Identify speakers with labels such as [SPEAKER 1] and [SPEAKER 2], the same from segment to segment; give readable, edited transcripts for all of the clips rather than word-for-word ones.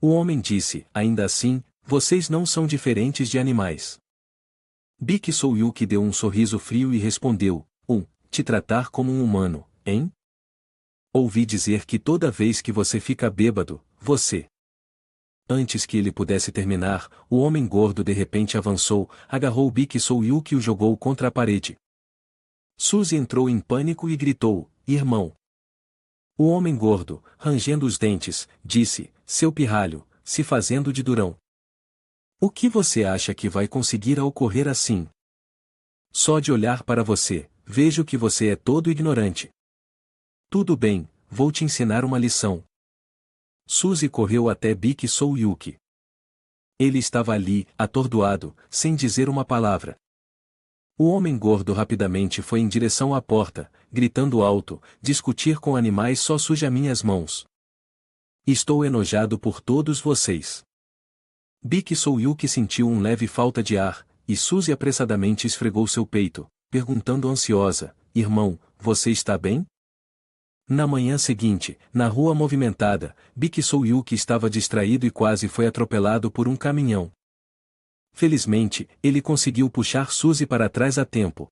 [SPEAKER 1] O homem disse, ainda assim, vocês não são diferentes de animais. Bik Soyuk deu um sorriso frio e respondeu, te tratar como um humano, hein? Ouvi dizer que toda vez que você fica bêbado, você... Antes que ele pudesse terminar, o homem gordo de repente avançou, agarrou Bik Soyuk e o jogou contra a parede. Suzy entrou em pânico e gritou, irmão. O homem gordo, rangendo os dentes, disse, seu pirralho, se fazendo de durão. O que você acha que vai conseguir a ocorrer assim? Só de olhar para você, vejo que você é todo ignorante. Tudo bem, vou te ensinar uma lição. Suzy correu até Bik Soyuk. Ele estava ali, atordoado, sem dizer uma palavra. O homem gordo rapidamente foi em direção à porta, gritando alto, discutir com animais só suja minhas mãos. Estou enojado por todos vocês. Bik Soyuk sentiu um leve falta de ar, e Suzy apressadamente esfregou seu peito, perguntando ansiosa, irmão, você está bem? Na manhã seguinte, na rua movimentada, Bik Soyuk estava distraído e quase foi atropelado por um caminhão. Felizmente, ele conseguiu puxar Suzy para trás a tempo.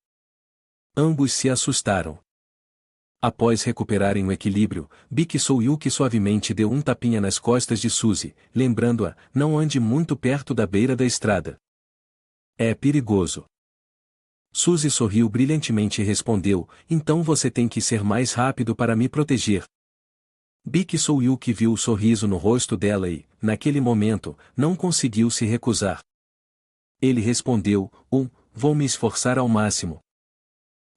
[SPEAKER 1] Ambos se assustaram. Após recuperarem o equilíbrio, Bik Soyuk suavemente deu um tapinha nas costas de Suzy, lembrando-a, não ande muito perto da beira da estrada. É perigoso. Suzy sorriu brilhantemente e respondeu, então você tem que ser mais rápido para me proteger. Bik Soyuk viu o sorriso no rosto dela e, naquele momento, não conseguiu se recusar. Ele respondeu, vou me esforçar ao máximo.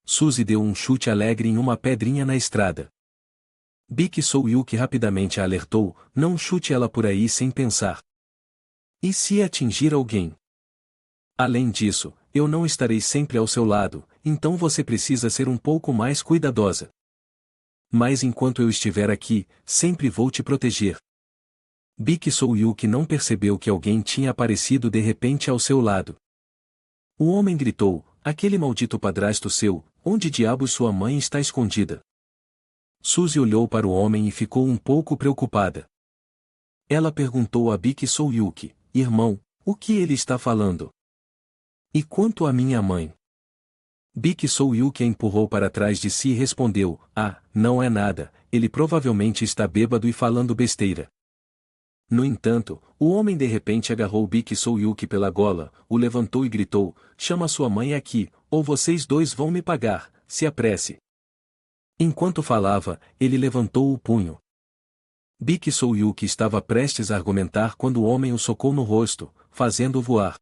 [SPEAKER 1] Suzy deu um chute alegre em uma pedrinha na estrada. Bik Soyuk rapidamente a alertou, não chute ela por aí sem pensar. E se atingir alguém? Além disso, eu não estarei sempre ao seu lado, então você precisa ser um pouco mais cuidadosa. Mas enquanto eu estiver aqui, sempre vou te proteger. Bik Soyuk não percebeu que alguém tinha aparecido de repente ao seu lado. O homem gritou, aquele maldito padrasto seu, onde diabos sua mãe está escondida? Suzy olhou para o homem e ficou um pouco preocupada. Ela perguntou a Bik Soyuk, irmão, o que ele está falando? E quanto à minha mãe? Bik Soyuk a empurrou para trás de si e respondeu, não é nada, ele provavelmente está bêbado e falando besteira. No entanto, o homem de repente agarrou Bik Soyuk pela gola, o levantou e gritou, chama sua mãe aqui, ou vocês dois vão me pagar, se apresse. Enquanto falava, ele levantou o punho. Bik Soyuk estava prestes a argumentar quando o homem o socou no rosto, fazendo-o voar.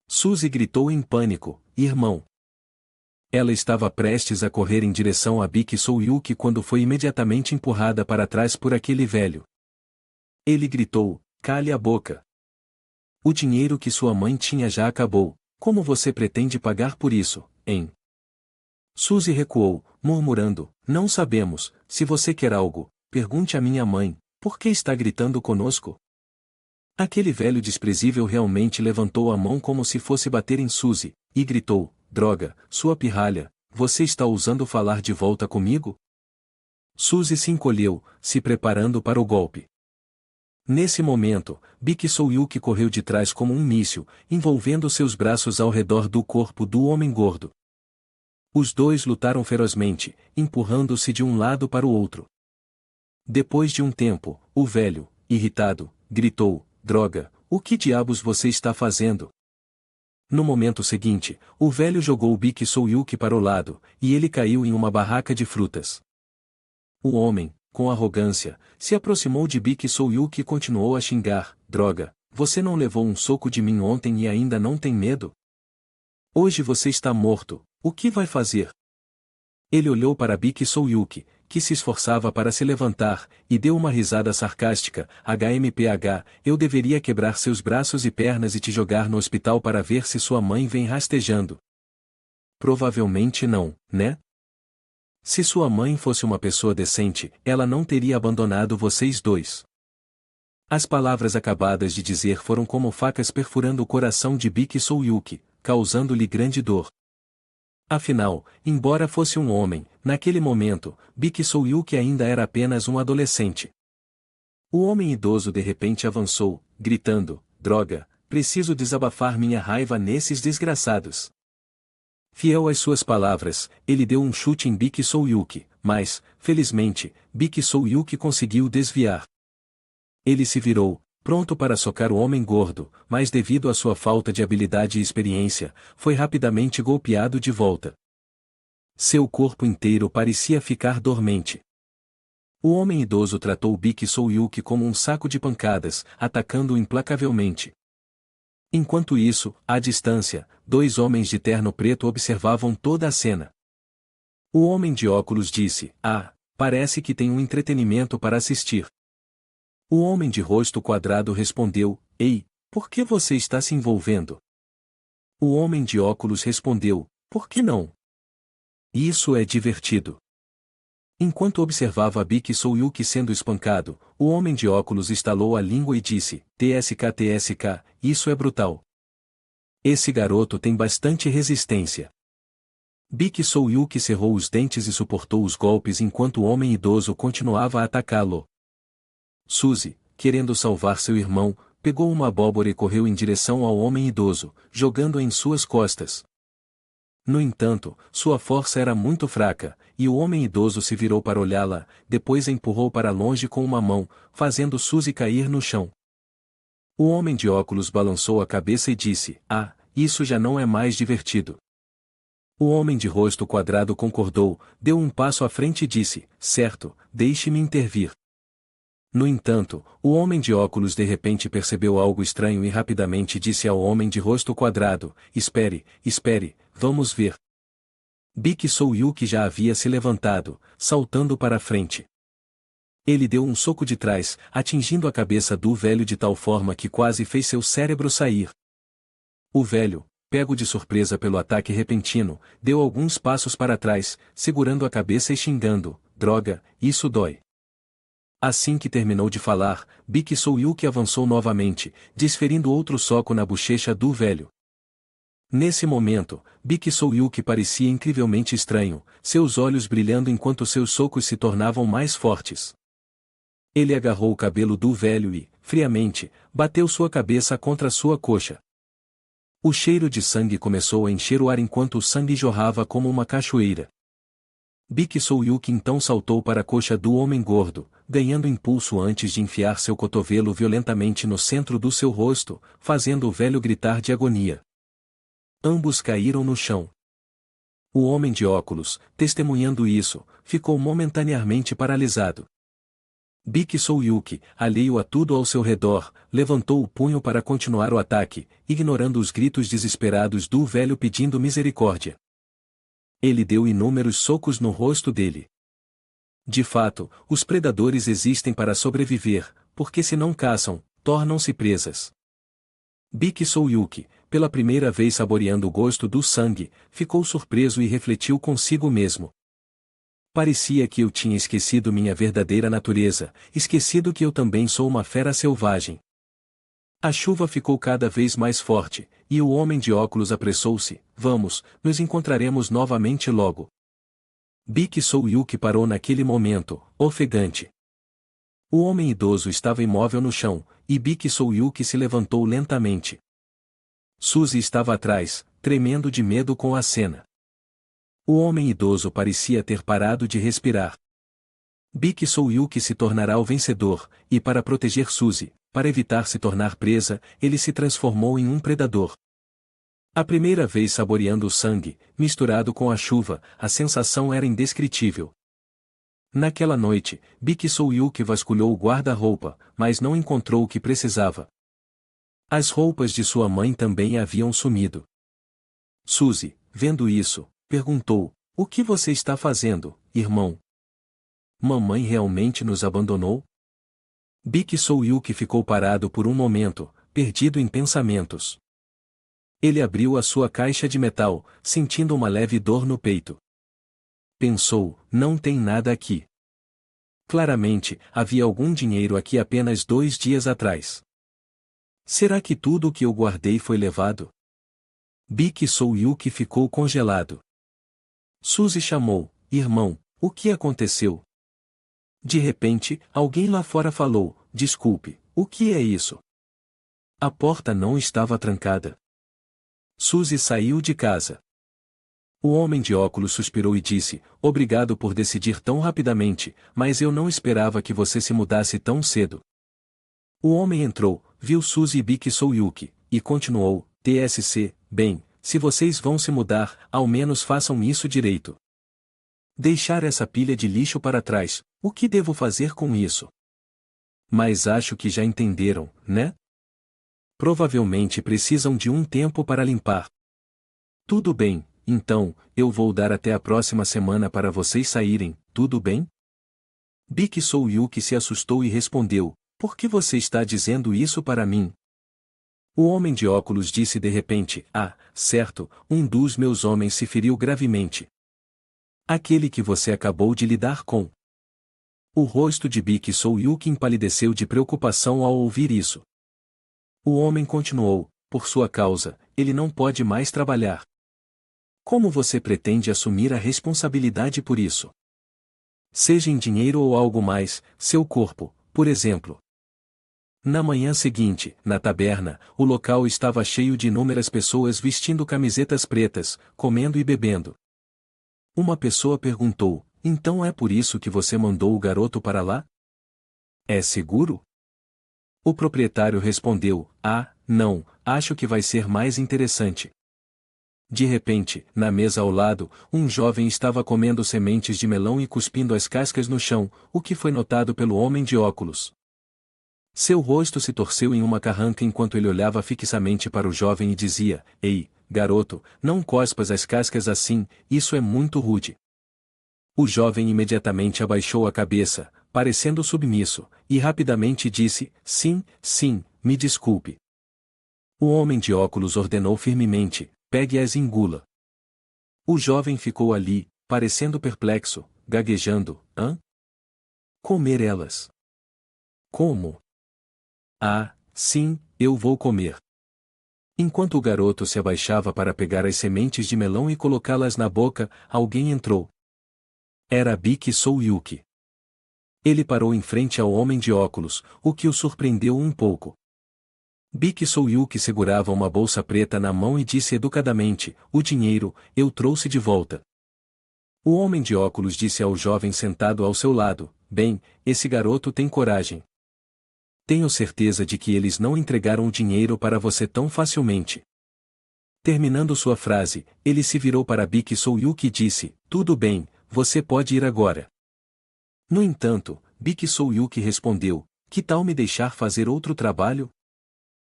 [SPEAKER 1] Suzy gritou em pânico, irmão. Ela estava prestes a correr em direção a Bik Soyuk quando foi imediatamente empurrada para trás por aquele velho. Ele gritou, cale a boca. O dinheiro que sua mãe tinha já acabou, como você pretende pagar por isso, hein? Suzy recuou, murmurando, não sabemos, se você quer algo, pergunte à minha mãe, por que está gritando conosco? Aquele velho desprezível realmente levantou a mão como se fosse bater em Suzy, e gritou, droga, sua pirralha, você está ousando falar de volta comigo? Suzy se encolheu, se preparando para o golpe. Nesse momento, Bik Soyuk correu de trás como um míssil, envolvendo seus braços ao redor do corpo do homem gordo. Os dois lutaram ferozmente, empurrando-se de um lado para o outro. Depois de um tempo, o velho, irritado, gritou, droga, o que diabos você está fazendo? No momento seguinte, o velho jogou Bik Soyuk para o lado, e ele caiu em uma barraca de frutas. O homem, com arrogância, se aproximou de Bik Soyuk e continuou a xingar, droga, você não levou um soco de mim ontem e ainda não tem medo? Hoje você está morto, o que vai fazer? Ele olhou para Bik Soyuk, que se esforçava para se levantar, e deu uma risada sarcástica, HMPH, eu deveria quebrar seus braços e pernas e te jogar no hospital para ver se sua mãe vem rastejando. Provavelmente não, né? Se sua mãe fosse uma pessoa decente, ela não teria abandonado vocês dois. As palavras acabadas de dizer foram como facas perfurando o coração de Bik Soyuk, causando-lhe grande dor. Afinal, embora fosse um homem, naquele momento, Bik Soyuk ainda era apenas um adolescente. O homem idoso de repente avançou, gritando: droga, preciso desabafar minha raiva nesses desgraçados. Fiel às suas palavras, ele deu um chute em Biki Souyuki, mas, felizmente, Biki Souyuki conseguiu desviar. Ele se virou, pronto para socar o homem gordo, mas devido à sua falta de habilidade e experiência, foi rapidamente golpeado de volta. Seu corpo inteiro parecia ficar dormente. O homem idoso tratou Biki Souyuki como um saco de pancadas, atacando-o implacavelmente. Enquanto isso, à distância, dois homens de terno preto observavam toda a cena. O homem de óculos disse: "Ah, parece que tem um entretenimento para assistir." O homem de rosto quadrado respondeu: "Ei, por que você está se envolvendo?" O homem de óculos respondeu: "Por que não? Isso é divertido." Enquanto observava Biki Souyuki sendo espancado, o homem de óculos estalou a língua e disse: "TSK, isso é brutal. Esse garoto tem bastante resistência." Biki Souyuki cerrou os dentes e suportou os golpes enquanto o homem idoso continuava a atacá-lo. Suzy, querendo salvar seu irmão, pegou uma abóbora e correu em direção ao homem idoso, jogando-a em suas costas. No entanto, sua força era muito fraca, e o homem idoso se virou para olhá-la, depois a empurrou para longe com uma mão, fazendo Suzy cair no chão. O homem de óculos balançou a cabeça e disse: "Ah, isso já não é mais divertido." O homem de rosto quadrado concordou, deu um passo à frente e disse: "Certo, deixe-me intervir." No entanto, o homem de óculos de repente percebeu algo estranho e rapidamente disse ao homem de rosto quadrado: "Espere, vamos ver." Biki Souyuki já havia se levantado, saltando para a frente. Ele deu um soco de trás, atingindo a cabeça do velho de tal forma que quase fez seu cérebro sair. O velho, pego de surpresa pelo ataque repentino, deu alguns passos para trás, segurando a cabeça e xingando: "Droga, isso dói." Assim que terminou de falar, Biki Souyuki avançou novamente, desferindo outro soco na bochecha do velho. Nesse momento, Biki Souyuki parecia incrivelmente estranho, seus olhos brilhando enquanto seus socos se tornavam mais fortes. Ele agarrou o cabelo do velho e, friamente, bateu sua cabeça contra sua coxa. O cheiro de sangue começou a encher o ar enquanto o sangue jorrava como uma cachoeira. Biki Souyuki então saltou para a coxa do homem gordo, ganhando impulso antes de enfiar seu cotovelo violentamente no centro do seu rosto, fazendo o velho gritar de agonia. Ambos caíram no chão. O homem de óculos, testemunhando isso, ficou momentaneamente paralisado. Biki Souyuki, alheio a tudo ao seu redor, levantou o punho para continuar o ataque, ignorando os gritos desesperados do velho pedindo misericórdia. Ele deu inúmeros socos no rosto dele. De fato, os predadores existem para sobreviver, porque se não caçam, tornam-se presas. Biki Souyuki, pela primeira vez saboreando o gosto do sangue, ficou surpreso e refletiu consigo mesmo. Parecia que eu tinha esquecido minha verdadeira natureza, esquecido que eu também sou uma fera selvagem. A chuva ficou cada vez mais forte, e o homem de óculos apressou-se: "Vamos, nos encontraremos novamente logo." Biki Souyuki parou naquele momento, ofegante. O homem idoso estava imóvel no chão, e Biki Souyuki se levantou lentamente. Suzy estava atrás, tremendo de medo com a cena. O homem idoso parecia ter parado de respirar. Biki Souyuki se tornará o vencedor, e para proteger Suzy, para evitar se tornar presa, ele se transformou em um predador. A primeira vez saboreando o sangue, misturado com a chuva, a sensação era indescritível. Naquela noite, Biki Souyuki vasculhou o guarda-roupa, mas não encontrou o que precisava. As roupas de sua mãe também haviam sumido. Suzy, vendo isso, perguntou: "O que você está fazendo, irmão? Mamãe realmente nos abandonou?" Biki Souyuki ficou parado por um momento, perdido em pensamentos. Ele abriu a sua caixa de metal, sentindo uma leve dor no peito. Pensou: "Não tem nada aqui." Claramente, havia algum dinheiro aqui apenas 2 dias atrás. Será que tudo o que eu guardei foi levado? Biki Souyuki ficou congelado. Suzy chamou: "Irmão, o que aconteceu?" De repente, alguém lá fora falou: desculpe, o que é isso? A porta não estava trancada. Suzy saiu de casa. O homem de óculos suspirou e disse: obrigado por decidir tão rapidamente, mas eu não esperava que você se mudasse tão cedo. O homem entrou, viu Suzy e Biki Souyuki, e continuou: TSC, bem, se vocês vão se mudar, ao menos façam isso direito. Deixar essa pilha de lixo para trás, o que devo fazer com isso? Mas acho que já entenderam, né? Provavelmente precisam de um tempo para limpar. Tudo bem, então, eu vou dar até a próxima semana para vocês saírem, tudo bem? Biki Souyuki se assustou e respondeu: por que você está dizendo isso para mim? O homem de óculos disse de repente: ah, certo, um dos meus homens se feriu gravemente. Aquele que você acabou de lidar com. O rosto de Biki Souyuki empalideceu de preocupação ao ouvir isso. O homem continuou: por sua causa, ele não pode mais trabalhar. Como você pretende assumir a responsabilidade por isso? Seja em dinheiro ou algo mais, seu corpo, por exemplo. Na manhã seguinte, na taberna, o local estava cheio de inúmeras pessoas vestindo camisetas pretas, comendo e bebendo. Uma pessoa perguntou: então é por isso que você mandou o garoto para lá? É seguro? O proprietário respondeu: ah, não, acho que vai ser mais interessante. De repente, na mesa ao lado, um jovem estava comendo sementes de melão e cuspindo as cascas no chão, o que foi notado pelo homem de óculos. Seu rosto se torceu em uma carranca enquanto ele olhava fixamente para o jovem e dizia: ei, garoto, não cospas as cascas assim, isso é muito rude. O jovem imediatamente abaixou a cabeça, parecendo submisso, e rapidamente disse: sim, sim, me desculpe. O homem de óculos ordenou firmemente: pegue-as e engula. O jovem ficou ali, parecendo perplexo, gaguejando: hã? Comer elas? Como? Ah, sim, eu vou comer. Enquanto o garoto se abaixava para pegar as sementes de melão e colocá-las na boca, alguém entrou. Era Biki Souyuki. Ele parou em frente ao homem de óculos, o que o surpreendeu um pouco. Biki Souyuki segurava uma bolsa preta na mão e disse educadamente: o dinheiro, eu trouxe de volta. O homem de óculos disse ao jovem sentado ao seu lado: bem, esse garoto tem coragem. Tenho certeza de que eles não entregaram o dinheiro para você tão facilmente. Terminando sua frase, ele se virou para Biki Souyuki e disse: tudo bem, você pode ir agora. No entanto, Biki Souyuki respondeu: que tal me deixar fazer outro trabalho?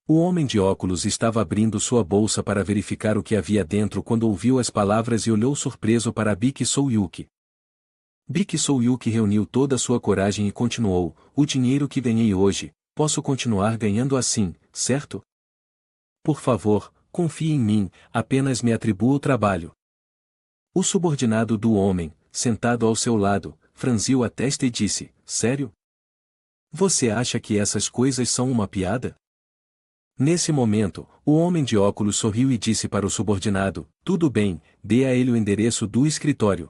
[SPEAKER 1] O homem de óculos estava abrindo sua bolsa para verificar o que havia dentro quando ouviu as palavras e olhou surpreso para Biki Souyuki. Biki Souyuki reuniu toda sua coragem e continuou: o dinheiro que ganhei hoje, posso continuar ganhando assim, certo? Por favor, confie em mim, apenas me atribua o trabalho. O subordinado do homem, sentado ao seu lado, franziu a testa e disse: sério? Você acha que essas coisas são uma piada? Nesse momento, o homem de óculos sorriu e disse para o subordinado: tudo bem, dê a ele o endereço do escritório.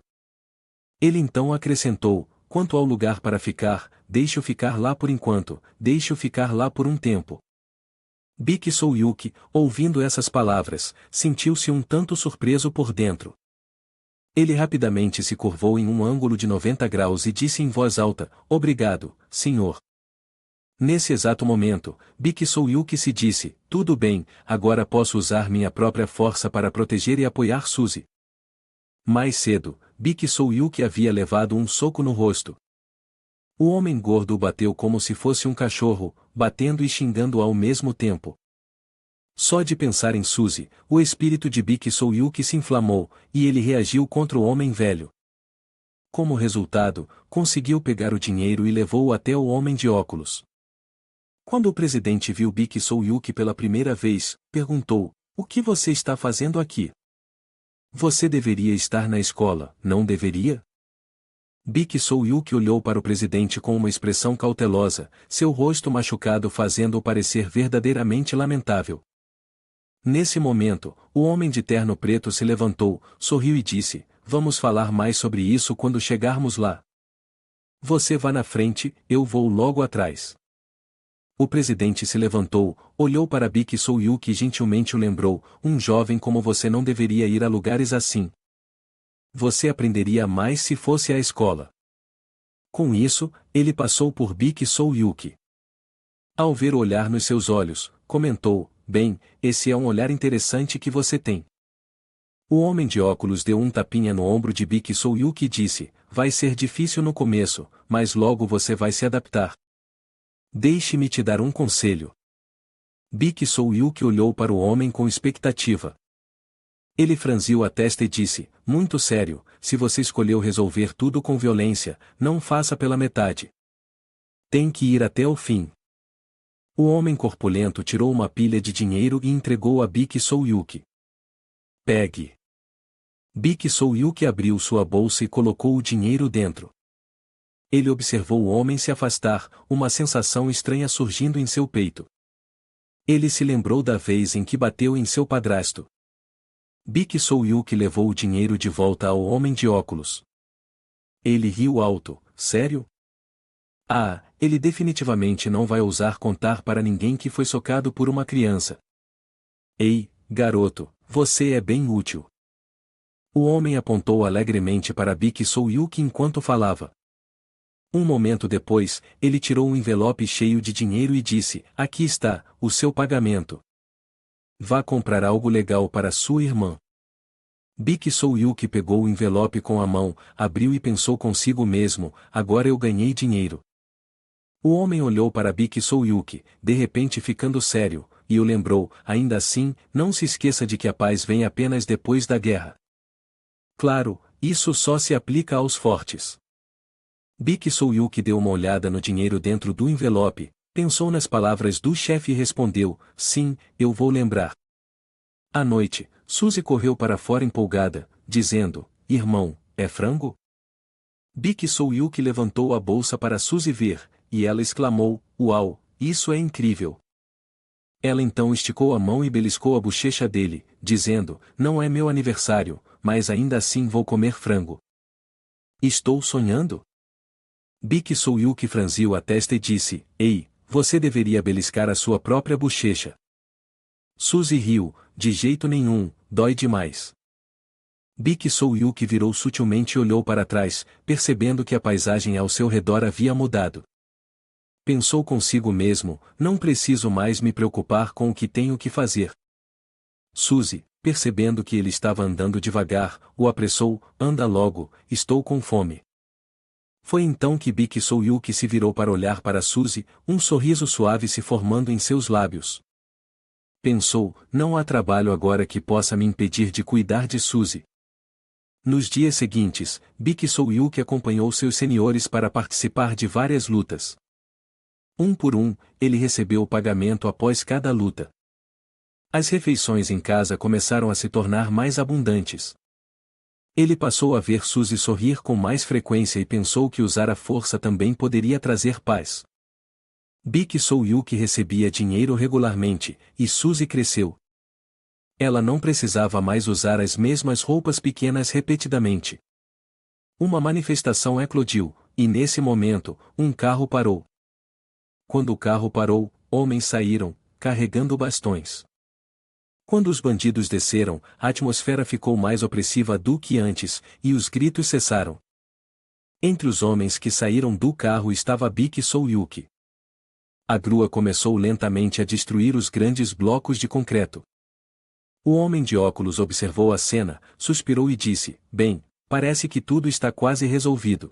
[SPEAKER 1] Ele então acrescentou: quanto ao lugar para ficar, deixe-o ficar lá por enquanto, deixe-o ficar lá por um tempo. Biki Souyuki, ouvindo essas palavras, sentiu-se um tanto surpreso por dentro. Ele rapidamente se curvou em um ângulo de 90 graus e disse em voz alta: obrigado, senhor. Nesse exato momento, Biki Souyuki se disse: tudo bem, agora posso usar minha própria força para proteger e apoiar Suzy. Mais cedo, Biki Souyuki havia levado um soco no rosto. O homem gordo o bateu como se fosse um cachorro, batendo e xingando ao mesmo tempo. Só de pensar em Suzy, o espírito de Biki Souyuki se inflamou, e ele reagiu contra o homem velho. Como resultado, conseguiu pegar o dinheiro e levou-o até o homem de óculos. Quando o presidente viu Biki Souyuki pela primeira vez, perguntou: o que você está fazendo aqui? Você deveria estar na escola, não deveria? Biki Souyuki olhou para o presidente com uma expressão cautelosa, seu rosto machucado fazendo-o parecer verdadeiramente lamentável. Nesse momento, o homem de terno preto se levantou, sorriu e disse: vamos falar mais sobre isso quando chegarmos lá. Você vá na frente, eu vou logo atrás. O presidente se levantou, olhou para Bik Soyuk e gentilmente o lembrou, um jovem como você não deveria ir a lugares assim. Você aprenderia mais se fosse à escola. Com isso, ele passou por Bik Soyuk. Ao ver o olhar nos seus olhos, comentou, bem, esse é um olhar interessante que você tem. O homem de óculos deu um tapinha no ombro de Bik Soyuk e disse, vai ser difícil no começo, mas logo você vai se adaptar. Deixe-me te dar um conselho. Bik Soyuk olhou para o homem com expectativa. Ele franziu a testa e disse, muito sério, se você escolheu resolver tudo com violência, não faça pela metade. Tem que ir até o fim. O homem corpulento tirou uma pilha de dinheiro e entregou a Bik Soyuk. Pegue. Bik Soyuk abriu sua bolsa e colocou o dinheiro dentro. Ele observou o homem se afastar, uma sensação estranha surgindo em seu peito. Ele se lembrou da vez em que bateu em seu padrasto. Bik Soyuk levou o dinheiro de volta ao homem de óculos. Ele riu alto, sério? Ah, ele definitivamente não vai ousar contar para ninguém que foi socado por uma criança. Ei, garoto, você é bem útil. O homem apontou alegremente para Bik Soyuk enquanto falava. Um momento depois, ele tirou um envelope cheio de dinheiro e disse, aqui está, o seu pagamento. Vá comprar algo legal para sua irmã. Bik Soyuk pegou o envelope com a mão, abriu e pensou consigo mesmo, agora eu ganhei dinheiro. O homem olhou para Bik Soyuk, de repente ficando sério, e o lembrou, ainda assim, não se esqueça de que a paz vem apenas depois da guerra. Claro, isso só se aplica aos fortes. Bik Soyuk deu uma olhada no dinheiro dentro do envelope, pensou nas palavras do chefe e respondeu, sim, eu vou lembrar. À noite, Suzy correu para fora empolgada, dizendo, irmão, é frango? Bik Soyuk levantou a bolsa para Suzy ver, e ela exclamou, uau, isso é incrível. Ela então esticou a mão e beliscou a bochecha dele, dizendo, não é meu aniversário, mas ainda assim vou comer frango. Estou sonhando? Bik Soyuk franziu a testa e disse, ei, você deveria beliscar a sua própria bochecha. Suzy riu, de jeito nenhum, dói demais. Bik Soyuk virou sutilmente e olhou para trás, percebendo que a paisagem ao seu redor havia mudado. Pensou consigo mesmo, não preciso mais me preocupar com o que tenho que fazer. Suzy, percebendo que ele estava andando devagar, o apressou, anda logo, estou com fome. Foi então que Bik Soyuk se virou para olhar para Suzy, um sorriso suave se formando em seus lábios. Pensou, não há trabalho agora que possa me impedir de cuidar de Suzy. Nos dias seguintes, Bik Soyuk acompanhou seus senhores para participar de várias lutas. Um por um, ele recebeu o pagamento após cada luta. As refeições em casa começaram a se tornar mais abundantes. Ele passou a ver Suzy sorrir com mais frequência e pensou que usar a força também poderia trazer paz. Bik Soyuk recebia dinheiro regularmente, e Suzy cresceu. Ela não precisava mais usar as mesmas roupas pequenas repetidamente. Uma manifestação eclodiu, e nesse momento, um carro parou. Quando o carro parou, homens saíram, carregando bastões. Quando os bandidos desceram, a atmosfera ficou mais opressiva do que antes, e os gritos cessaram. Entre os homens que saíram do carro estava Bik Soyuk. A grua começou lentamente a destruir os grandes blocos de concreto. O homem de óculos observou a cena, suspirou e disse, bem, parece que tudo está quase resolvido.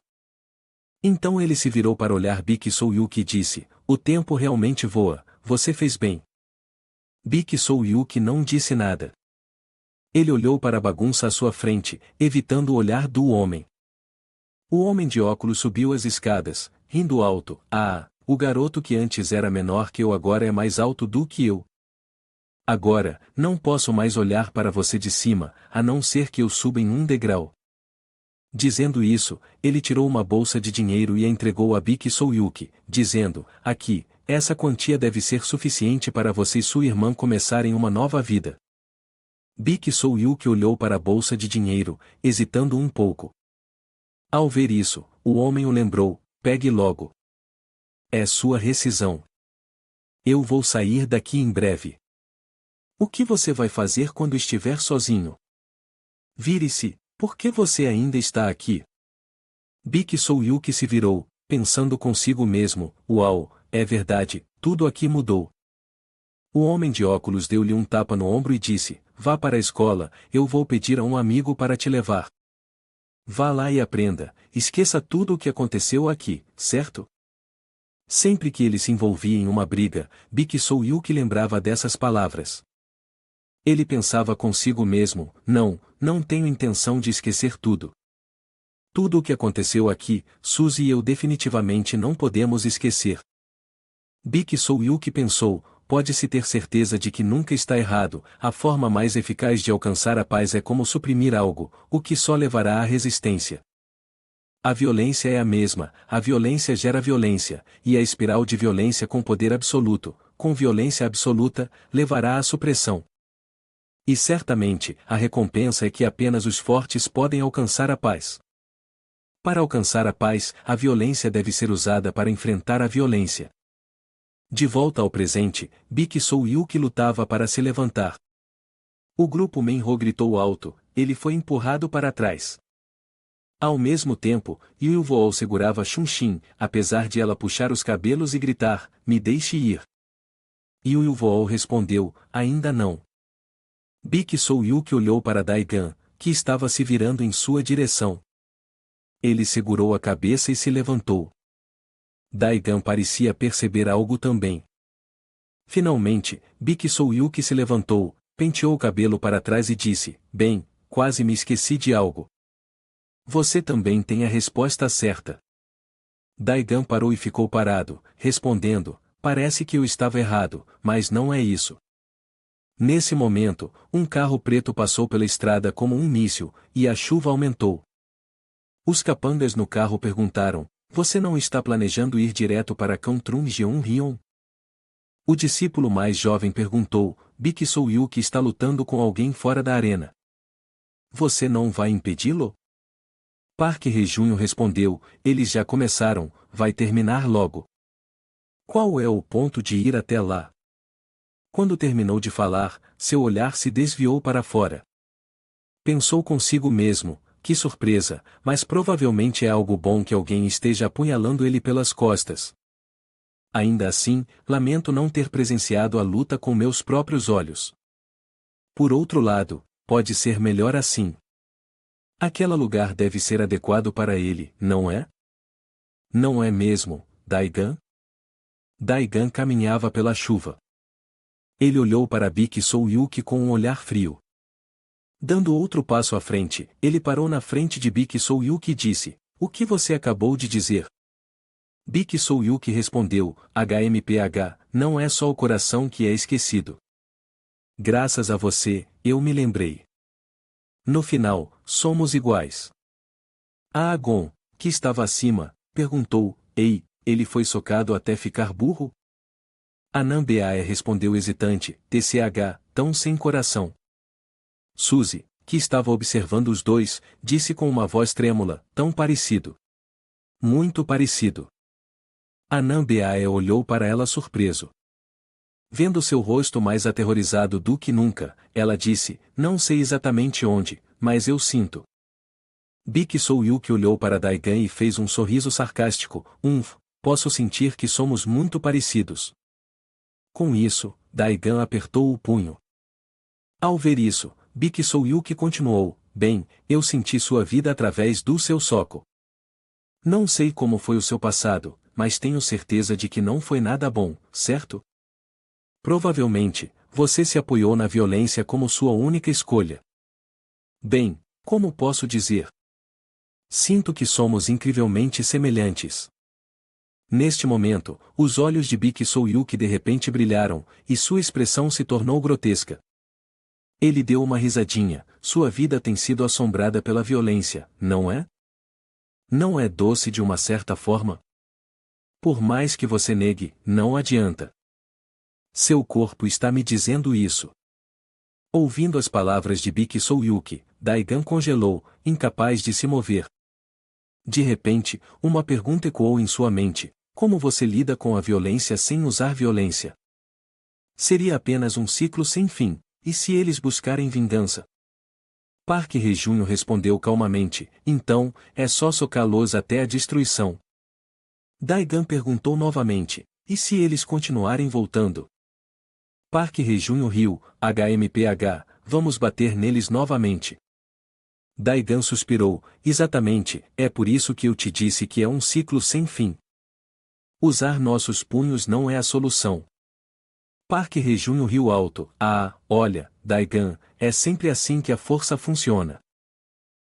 [SPEAKER 1] Então ele se virou para olhar Bik Soyuk e disse, o tempo realmente voa, você fez bem. Bik Soyuk não disse nada. Ele olhou para a bagunça à sua frente, evitando o olhar do homem. O homem de óculos subiu as escadas, rindo alto, ah, o garoto que antes era menor que eu agora é mais alto do que eu. Agora, não posso mais olhar para você de cima, a não ser que eu suba em um degrau. Dizendo isso, ele tirou uma bolsa de dinheiro e a entregou a Bik Soyuk, dizendo, aqui, essa quantia deve ser suficiente para você e sua irmã começarem uma nova vida. Bik Soyuk olhou para a bolsa de dinheiro, hesitando um pouco. Ao ver isso, o homem o lembrou, pegue logo. É sua rescisão. Eu vou sair daqui em breve. O que você vai fazer quando estiver sozinho? Vire-se, por que você ainda está aqui? Bik Soyuk se virou, pensando consigo mesmo, uau, é verdade, tudo aqui mudou. O homem de óculos deu-lhe um tapa no ombro e disse, vá para a escola, eu vou pedir a um amigo para te levar. Vá lá e aprenda, esqueça tudo o que aconteceu aqui, certo? Sempre que ele se envolvia em uma briga, Bik Soyuk lembrava dessas palavras. Ele pensava consigo mesmo, não tenho intenção de esquecer tudo. Tudo o que aconteceu aqui, Suzy e eu definitivamente não podemos esquecer. Bik Soyuk pensou, pode-se ter certeza de que nunca está errado, a forma mais eficaz de alcançar a paz é como suprimir algo, o que só levará à resistência. A violência é a mesma, a violência gera violência, e a espiral de violência com poder absoluto, com violência absoluta, levará à supressão. E certamente, a recompensa é que apenas os fortes podem alcançar a paz. Para alcançar a paz, a violência deve ser usada para enfrentar a violência. De volta ao presente, Bik Soyuk lutava para se levantar. O grupo Menho gritou alto, ele foi empurrado para trás. Ao mesmo tempo, Yulvool segurava Xunshin, apesar de ela puxar os cabelos e gritar, me deixe ir. Yulvool respondeu, ainda não. Bik Soyuk olhou para Daigan, que estava se virando em sua direção. Ele segurou a cabeça e se levantou. Daigan parecia perceber algo também. Finalmente, Bik Soyuk se levantou, penteou o cabelo para trás e disse, bem, quase me esqueci de algo. Você também tem a resposta certa. Daigan parou e ficou parado, respondendo, parece que eu estava errado, mas não é isso. Nesse momento, um carro preto passou pela estrada como um míssil, e a chuva aumentou. Os capangas no carro perguntaram, você não está planejando ir direto para Kangtrung Jeonrion? O discípulo mais jovem perguntou, Bik Soyuk está lutando com alguém fora da arena. Você não vai impedi-lo? Park Hye-jun respondeu, eles já começaram, vai terminar logo. Qual é o ponto de ir até lá? Quando terminou de falar, seu olhar se desviou para fora. Pensou consigo mesmo, que surpresa, mas provavelmente é algo bom que alguém esteja apunhalando ele pelas costas. Ainda assim, lamento não ter presenciado a luta com meus próprios olhos. Por outro lado, pode ser melhor assim. Aquele lugar deve ser adequado para ele, não é? Não é mesmo, Daigan? Daigan caminhava pela chuva. Ele olhou para Bik Soyuk com um olhar frio. Dando outro passo à frente, ele parou na frente de Bik Soyuk e disse, o que você acabou de dizer? Bik Soyuk respondeu, HMPH, não é só o coração que é esquecido. Graças a você, eu me lembrei. No final, somos iguais. A Agon, que estava acima, perguntou, ei, ele foi socado até ficar burro? Anambeae respondeu hesitante, TCH, tão sem coração. Suzy, que estava observando os dois, disse com uma voz trêmula, tão parecido. Muito parecido. Anambeae olhou para ela surpreso. Vendo seu rosto mais aterrorizado do que nunca, ela disse, não sei exatamente onde, mas eu sinto. Bik Soyuk olhou para Daigan e fez um sorriso sarcástico, posso sentir que somos muito parecidos. Com isso, Daigan apertou o punho. Ao ver isso, Bik Soyuk continuou, bem, eu senti sua vida através do seu soco. Não sei como foi o seu passado, mas tenho certeza de que não foi nada bom, certo? Provavelmente, você se apoiou na violência como sua única escolha. Bem, como posso dizer? Sinto que somos incrivelmente semelhantes. Neste momento, os olhos de Bik Soyuk de repente brilharam, e sua expressão se tornou grotesca. Ele deu uma risadinha, sua vida tem sido assombrada pela violência, não é? Não é doce de uma certa forma? Por mais que você negue, não adianta. Seu corpo está me dizendo isso. Ouvindo as palavras de Bik Soyuk, Daigan congelou, incapaz de se mover. De repente, uma pergunta ecoou em sua mente: como você lida com a violência sem usar violência? Seria apenas um ciclo sem fim, e se eles buscarem vingança? Park Hye-jun respondeu calmamente: então, é só socá-los até a destruição. Daegan perguntou novamente: e se eles continuarem voltando? Park Hye-jun riu: HMPH, vamos bater neles novamente. Daegan suspirou: exatamente, é por isso que eu te disse que é um ciclo sem fim. Usar nossos punhos não é a solução. Park Hye-jun riu alto: olha, Daegan, é sempre assim que a força funciona.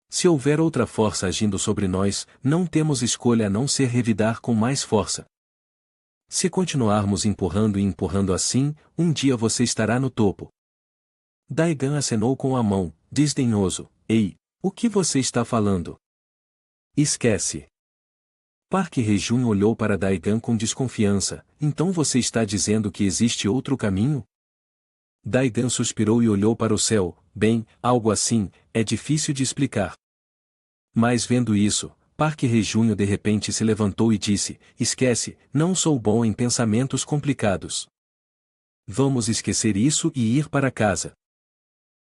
[SPEAKER 1] Se houver outra força agindo sobre nós, não temos escolha a não ser revidar com mais força. Se continuarmos empurrando e empurrando assim, um dia você estará no topo. Daegan acenou com a mão, desdenhoso: ei, o que você está falando? Esquece. Park Hye-jun olhou para Daegan com desconfiança: então você está dizendo que existe outro caminho? Daegan suspirou e olhou para o céu: bem, algo assim, é difícil de explicar. Mas vendo isso, Park Hye-jun de repente se levantou e disse: esquece, não sou bom em pensamentos complicados. Vamos esquecer isso e ir para casa.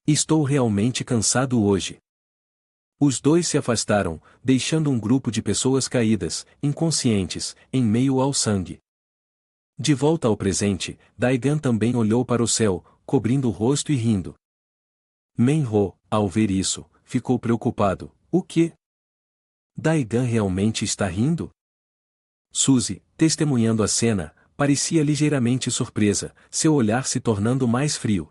[SPEAKER 1] Estou realmente cansado hoje. Os dois se afastaram, deixando um grupo de pessoas caídas, inconscientes, em meio ao sangue. De volta ao presente, Daegan também olhou para o céu, cobrindo o rosto e rindo. Menho, ao ver isso, ficou preocupado: o quê? Daegan realmente está rindo? Suzy, testemunhando a cena, parecia ligeiramente surpresa, seu olhar se tornando mais frio.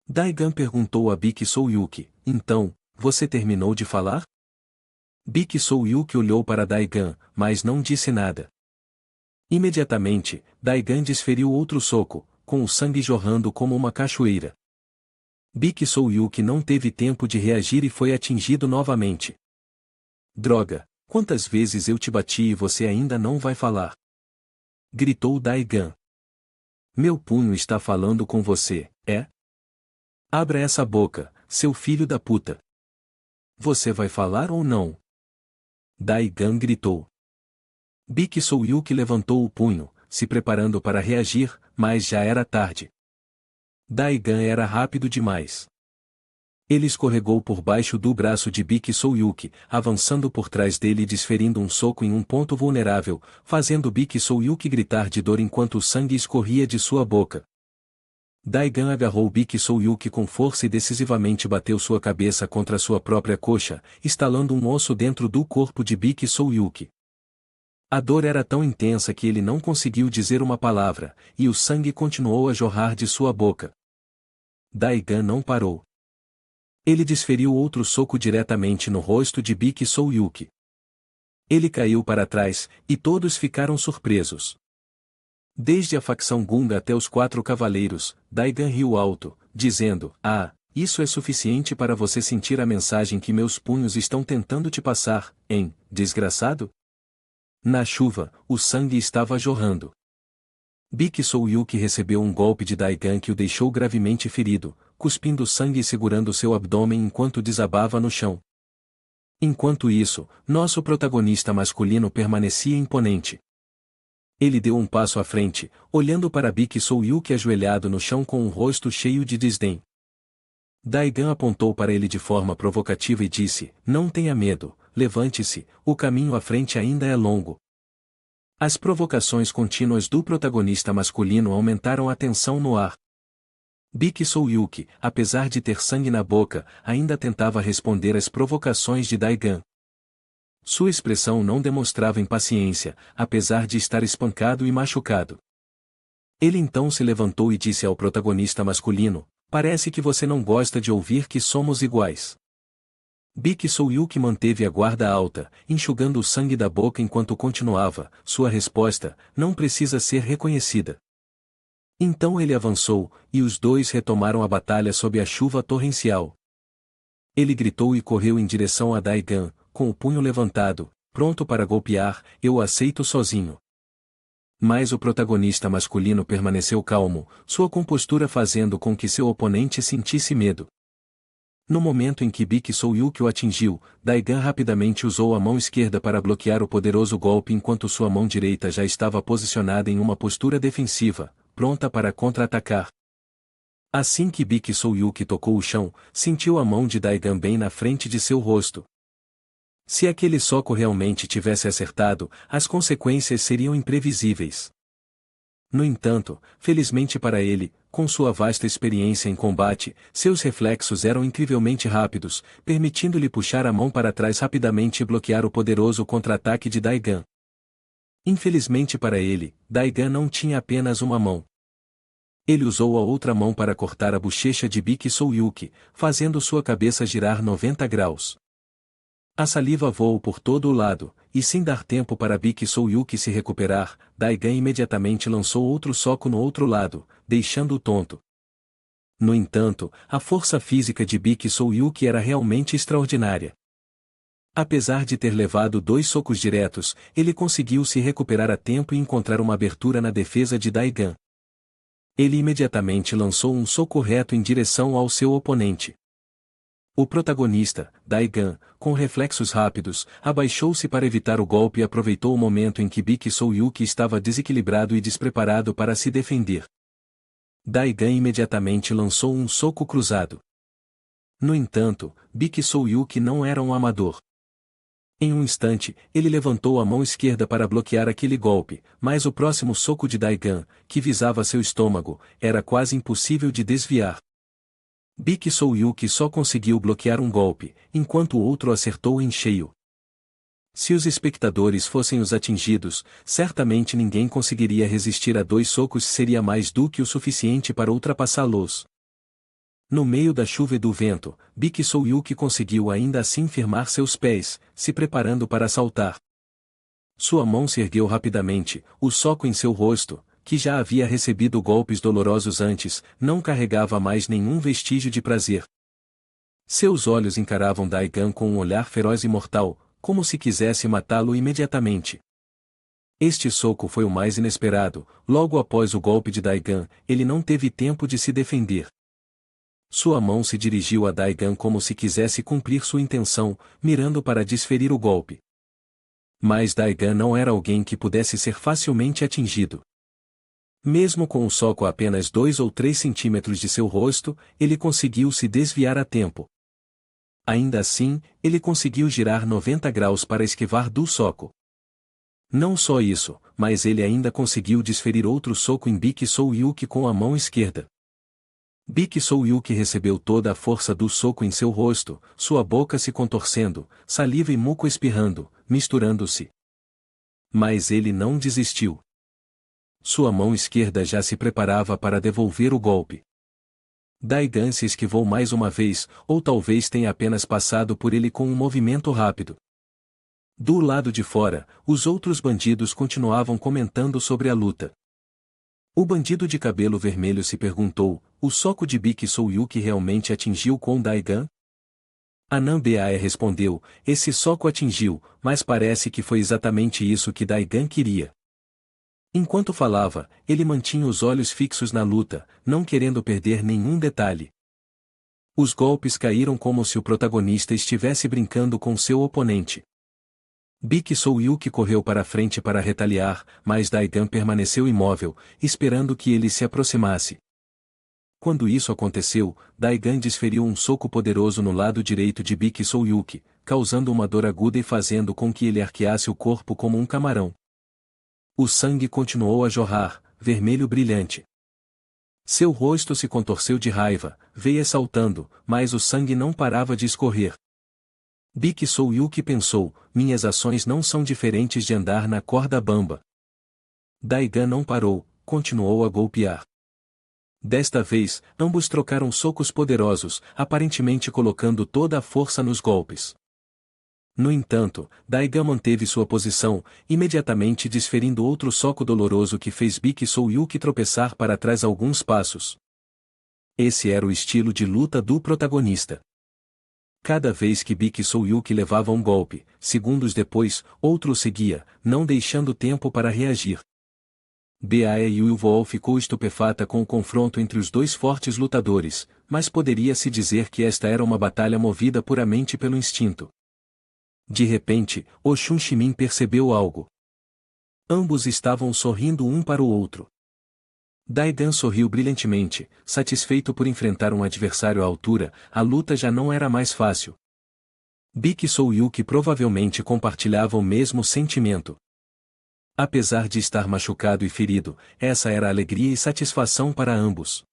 [SPEAKER 1] Daegan perguntou a Bik Soyuki: então, você terminou de falar? Bik Soyuki olhou para Daegan, mas não disse nada. Imediatamente, Daegan desferiu outro soco, com o sangue jorrando como uma cachoeira. Bik Soyuki não teve tempo de reagir e foi atingido novamente. Droga, quantas vezes eu te bati e você ainda não vai falar? Gritou Daegan. Meu punho está falando com você, é? Abra essa boca, seu filho da puta. Você vai falar ou não? Daegan gritou. Bik Soyuki levantou o punho, se preparando para reagir, mas já era tarde. Daegan era rápido demais. Ele escorregou por baixo do braço de Bik Soyuki, avançando por trás dele e desferindo um soco em um ponto vulnerável, fazendo Bik Soyuki gritar de dor enquanto o sangue escorria de sua boca. Daegan agarrou Bik Soyuki com força e decisivamente bateu sua cabeça contra sua própria coxa, estalando um osso dentro do corpo de Bik Soyuki. A dor era tão intensa que ele não conseguiu dizer uma palavra, e o sangue continuou a jorrar de sua boca. Daegan não parou. Ele desferiu outro soco diretamente no rosto de Bik Soyuki. Ele caiu para trás, e todos ficaram surpresos. Desde a facção Gunga até os 4 cavaleiros, Daegan riu alto, dizendo: isso é suficiente para você sentir a mensagem que meus punhos estão tentando te passar, hein, desgraçado? Na chuva, o sangue estava jorrando. Bik Soyuki recebeu um golpe de Daegan que o deixou gravemente ferido, cuspindo sangue e segurando seu abdômen enquanto desabava no chão. Enquanto isso, nosso protagonista masculino permanecia imponente. Ele deu um passo à frente, olhando para Bik Soyuki ajoelhado no chão com um rosto cheio de desdém. Daegan apontou para ele de forma provocativa e disse: não tenha medo, levante-se, o caminho à frente ainda é longo. As provocações contínuas do protagonista masculino aumentaram a tensão no ar. Bik Soyuki, apesar de ter sangue na boca, ainda tentava responder às provocações de Daegan. Sua expressão não demonstrava impaciência, apesar de estar espancado e machucado. Ele então se levantou e disse ao protagonista masculino: parece que você não gosta de ouvir que somos iguais. Bik Soyuki manteve a guarda alta, enxugando o sangue da boca enquanto continuava: sua resposta não precisa ser reconhecida. Então ele avançou, e os dois retomaram a batalha sob a chuva torrencial. Ele gritou e correu em direção a Daegan, com o punho levantado, pronto para golpear: eu o aceito sozinho. Mas o protagonista masculino permaneceu calmo, sua compostura fazendo com que seu oponente sentisse medo. No momento em que Bik Sohyuk o atingiu, Daigan rapidamente usou a mão esquerda para bloquear o poderoso golpe enquanto sua mão direita já estava posicionada em uma postura defensiva, pronta para contra-atacar. Assim que Bik Sohyuk tocou o chão, sentiu a mão de Daigan bem na frente de seu rosto. Se aquele soco realmente tivesse acertado, as consequências seriam imprevisíveis. No entanto, felizmente para ele, com sua vasta experiência em combate, seus reflexos eram incrivelmente rápidos, permitindo-lhe puxar a mão para trás rapidamente e bloquear o poderoso contra-ataque de Daigan. Infelizmente para ele, Daigan não tinha apenas uma mão. Ele usou a outra mão para cortar a bochecha de Bik Sohyuk, fazendo sua cabeça girar 90 graus. A saliva voou por todo o lado, e sem dar tempo para Bik Sohyuk se recuperar, Daigan imediatamente lançou outro soco no outro lado, deixando-o tonto. No entanto, a força física de Bik Sohyuk era realmente extraordinária. Apesar de ter levado 2 socos diretos, ele conseguiu se recuperar a tempo e encontrar uma abertura na defesa de Daigan. Ele imediatamente lançou um soco reto em direção ao seu oponente. O protagonista, Daigan, com reflexos rápidos, abaixou-se para evitar o golpe e aproveitou o momento em que Bik Sohyuk estava desequilibrado e despreparado para se defender. Daigan imediatamente lançou um soco cruzado. No entanto, Bik Sohyuk não era um amador. Em um instante, ele levantou a mão esquerda para bloquear aquele golpe, mas o próximo soco de Daigan, que visava seu estômago, era quase impossível de desviar. Bik Sohyuk só conseguiu bloquear um golpe, enquanto o outro acertou em cheio. Se os espectadores fossem os atingidos, certamente ninguém conseguiria resistir a 2 socos, seria mais do que o suficiente para ultrapassá-los. No meio da chuva e do vento, Bik Sohyuk conseguiu ainda assim firmar seus pés, se preparando para saltar. Sua mão se ergueu rapidamente, o soco em seu rosto, que já havia recebido golpes dolorosos antes, não carregava mais nenhum vestígio de prazer. Seus olhos encaravam Daigan com um olhar feroz e mortal, como se quisesse matá-lo imediatamente. Este soco foi o mais inesperado. Logo após o golpe de Daigan, ele não teve tempo de se defender. Sua mão se dirigiu a Daigan como se quisesse cumprir sua intenção, mirando para desferir o golpe. Mas Daigan não era alguém que pudesse ser facilmente atingido. Mesmo com o soco a apenas 2 ou 3 centímetros de seu rosto, ele conseguiu se desviar a tempo. Ainda assim, ele conseguiu girar 90 graus para esquivar do soco. Não só isso, mas ele ainda conseguiu desferir outro soco em Bik Sohyuk com a mão esquerda. Bik Sohyuk recebeu toda a força do soco em seu rosto, sua boca se contorcendo, saliva e muco espirrando, misturando-se. Mas ele não desistiu. Sua mão esquerda já se preparava para devolver o golpe. Daigan se esquivou mais uma vez, ou talvez tenha apenas passado por ele com um movimento rápido. Do lado de fora, os outros bandidos continuavam comentando sobre a luta. O bandido de cabelo vermelho se perguntou: o soco de Bik Sohyuk realmente atingiu com Daigan? Anand Bae respondeu: esse soco atingiu, mas parece que foi exatamente isso que Daigan queria. Enquanto falava, ele mantinha os olhos fixos na luta, não querendo perder nenhum detalhe. Os golpes caíram como se o protagonista estivesse brincando com seu oponente. Bik Sohyuk correu para a frente para retaliar, mas Daigan permaneceu imóvel, esperando que ele se aproximasse. Quando isso aconteceu, Daigan desferiu um soco poderoso no lado direito de Bik Sohyuk, causando uma dor aguda e fazendo com que ele arqueasse o corpo como um camarão. O sangue continuou a jorrar, vermelho brilhante. Seu rosto se contorceu de raiva, veia saltando, mas o sangue não parava de escorrer. Bik Sohyuk pensou: minhas ações não são diferentes de andar na corda bamba. Daigan não parou, continuou a golpear. Desta vez, ambos trocaram socos poderosos, aparentemente colocando toda a força nos golpes. No entanto, Daigan manteve sua posição, imediatamente desferindo outro soco doloroso que fez Bik Sohyuk tropeçar para trás alguns passos. Esse era o estilo de luta do protagonista. Cada vez que Bik Sohyuk levava um golpe, segundos depois, outro o seguia, não deixando tempo para reagir. Bae Yulvol ficou estupefata com o confronto entre os 2 fortes lutadores, mas poderia-se dizer que esta era uma batalha movida puramente pelo instinto. De repente, o Chun Shimin percebeu algo. Ambos estavam sorrindo um para o outro. Daigan sorriu brilhantemente, satisfeito por enfrentar um adversário à altura. A luta já não era mais fácil. Bik e Souyuki provavelmente compartilhavam o mesmo sentimento. Apesar de estar machucado e ferido, essa era alegria e satisfação para ambos.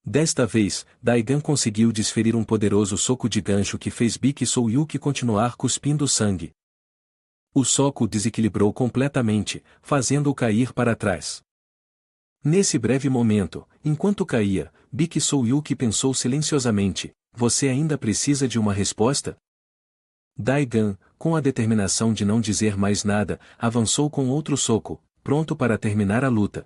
[SPEAKER 1] Desta vez, Daigan conseguiu desferir um poderoso soco de gancho que fez Bik e Souyuki continuar cuspindo sangue. O soco o desequilibrou completamente, fazendo-o cair para trás. Nesse breve momento, enquanto caía, Bik e Souyuki pensou silenciosamente: você ainda precisa de uma resposta? Daigan, com a determinação de não dizer mais nada, avançou com outro soco, pronto para terminar a luta.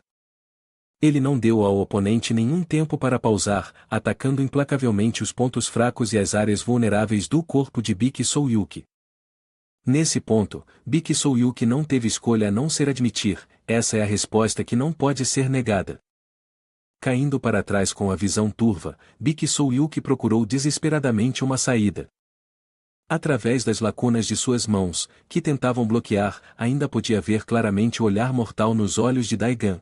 [SPEAKER 1] Ele não deu ao oponente nenhum tempo para pausar, atacando implacavelmente os pontos fracos e as áreas vulneráveis do corpo de Bik e Souyuki. Nesse ponto, Bik e Souyuki não teve escolha a não ser admitir: essa é a resposta que não pode ser negada. Caindo para trás com a visão turva, Bik e Souyuki procurou desesperadamente uma saída. Através das lacunas de suas mãos, que tentavam bloquear, ainda podia ver claramente o olhar mortal nos olhos de Daigan.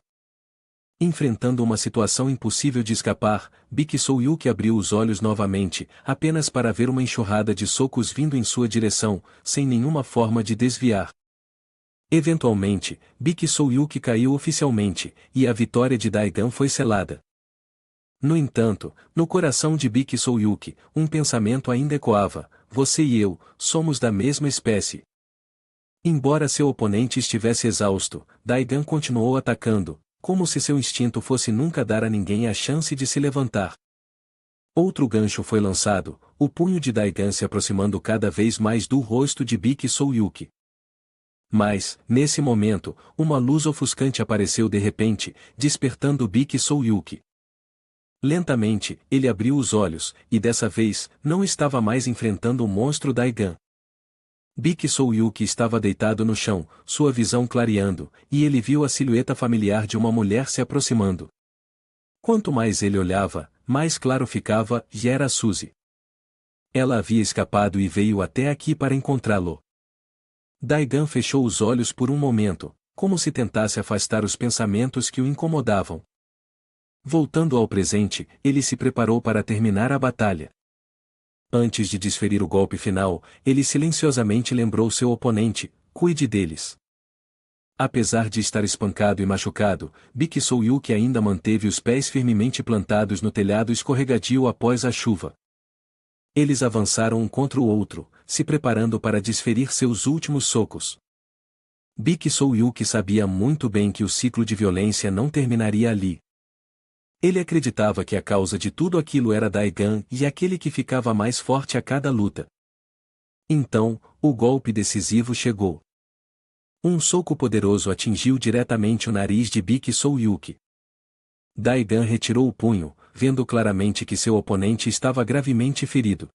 [SPEAKER 1] Enfrentando uma situação impossível de escapar, Bik e Souyuki abriu os olhos novamente, apenas para ver uma enxurrada de socos vindo em sua direção, sem nenhuma forma de desviar. Eventualmente, Bik e Souyuki caiu oficialmente, e a vitória de Daigan foi selada. No entanto, no coração de Bik e Souyuki, um pensamento ainda ecoava: você e eu, somos da mesma espécie. Embora seu oponente estivesse exausto, Daigan continuou atacando, como se seu instinto fosse nunca dar a ninguém a chance de se levantar. Outro gancho foi lançado, o punho de Daigan se aproximando cada vez mais do rosto de Bik e Souyuki. Mas, nesse momento, uma luz ofuscante apareceu de repente, despertando Bik e Souyuki. Lentamente, ele abriu os olhos, e dessa vez, não estava mais enfrentando o monstro Daigan. Bik e Souyuki estava deitado no chão, sua visão clareando, e ele viu a silhueta familiar de uma mulher se aproximando. Quanto mais ele olhava, mais claro ficava, e era Suzy. Ela havia escapado e veio até aqui para encontrá-lo. Daigan fechou os olhos por um momento, como se tentasse afastar os pensamentos que o incomodavam. Voltando ao presente, ele se preparou para terminar a batalha. Antes de desferir o golpe final, ele silenciosamente lembrou seu oponente: cuide deles. Apesar de estar espancado e machucado, Bik e Souyuki ainda manteve os pés firmemente plantados no telhado escorregadio após a chuva. Eles avançaram um contra o outro, se preparando para desferir seus últimos socos. Bik e Souyuki sabia muito bem que o ciclo de violência não terminaria ali. Ele acreditava que a causa de tudo aquilo era Daigan e aquele que ficava mais forte a cada luta. Então, o golpe decisivo chegou. Um soco poderoso atingiu diretamente o nariz de Bik e Souyuki. Daigan retirou o punho, vendo claramente que seu oponente estava gravemente ferido.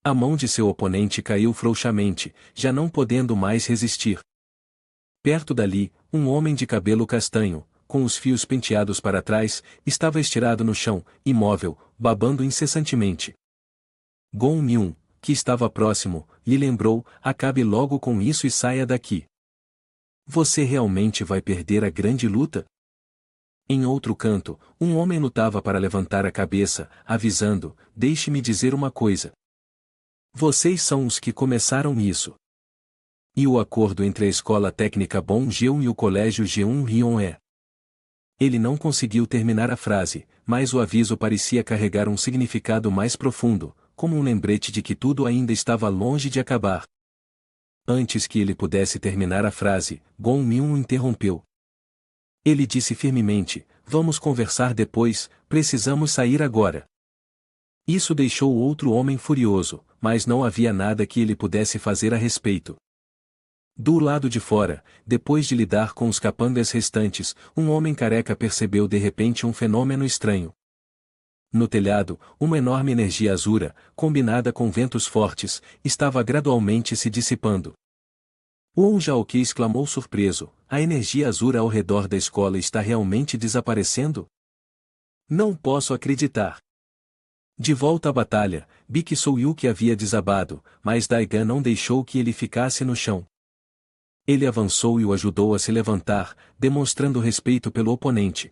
[SPEAKER 1] A mão de seu oponente caiu frouxamente, já não podendo mais resistir. Perto dali, um homem de cabelo castanho, com os fios penteados para trás, estava estirado no chão, imóvel, babando incessantemente. Gong Myun, que estava próximo, lhe lembrou: acabe logo com isso e saia daqui. Você realmente vai perder a grande luta? Em outro canto, um homem lutava para levantar a cabeça, avisando: deixe-me dizer uma coisa. Vocês são os que começaram isso. E o acordo entre a Escola Técnica Bong Jeon e o Colégio Jeon Ryon é... Ele não conseguiu terminar a frase, mas o aviso parecia carregar um significado mais profundo, como um lembrete de que tudo ainda estava longe de acabar. Antes que ele pudesse terminar a frase, Gong Myun o interrompeu. Ele disse firmemente: vamos conversar depois, precisamos sair agora. Isso deixou o outro homem furioso, mas não havia nada que ele pudesse fazer a respeito. Do lado de fora, depois de lidar com os capangas restantes, um homem careca percebeu de repente um fenômeno estranho. No telhado, uma enorme energia azura, combinada com ventos fortes, estava gradualmente se dissipando. Won Jaoqi exclamou surpreso: a energia azura ao redor da escola está realmente desaparecendo? Não posso acreditar. De volta à batalha, Bik Soyuk havia desabado, mas Daigan não deixou que ele ficasse no chão. Ele avançou e o ajudou a se levantar, demonstrando respeito pelo oponente.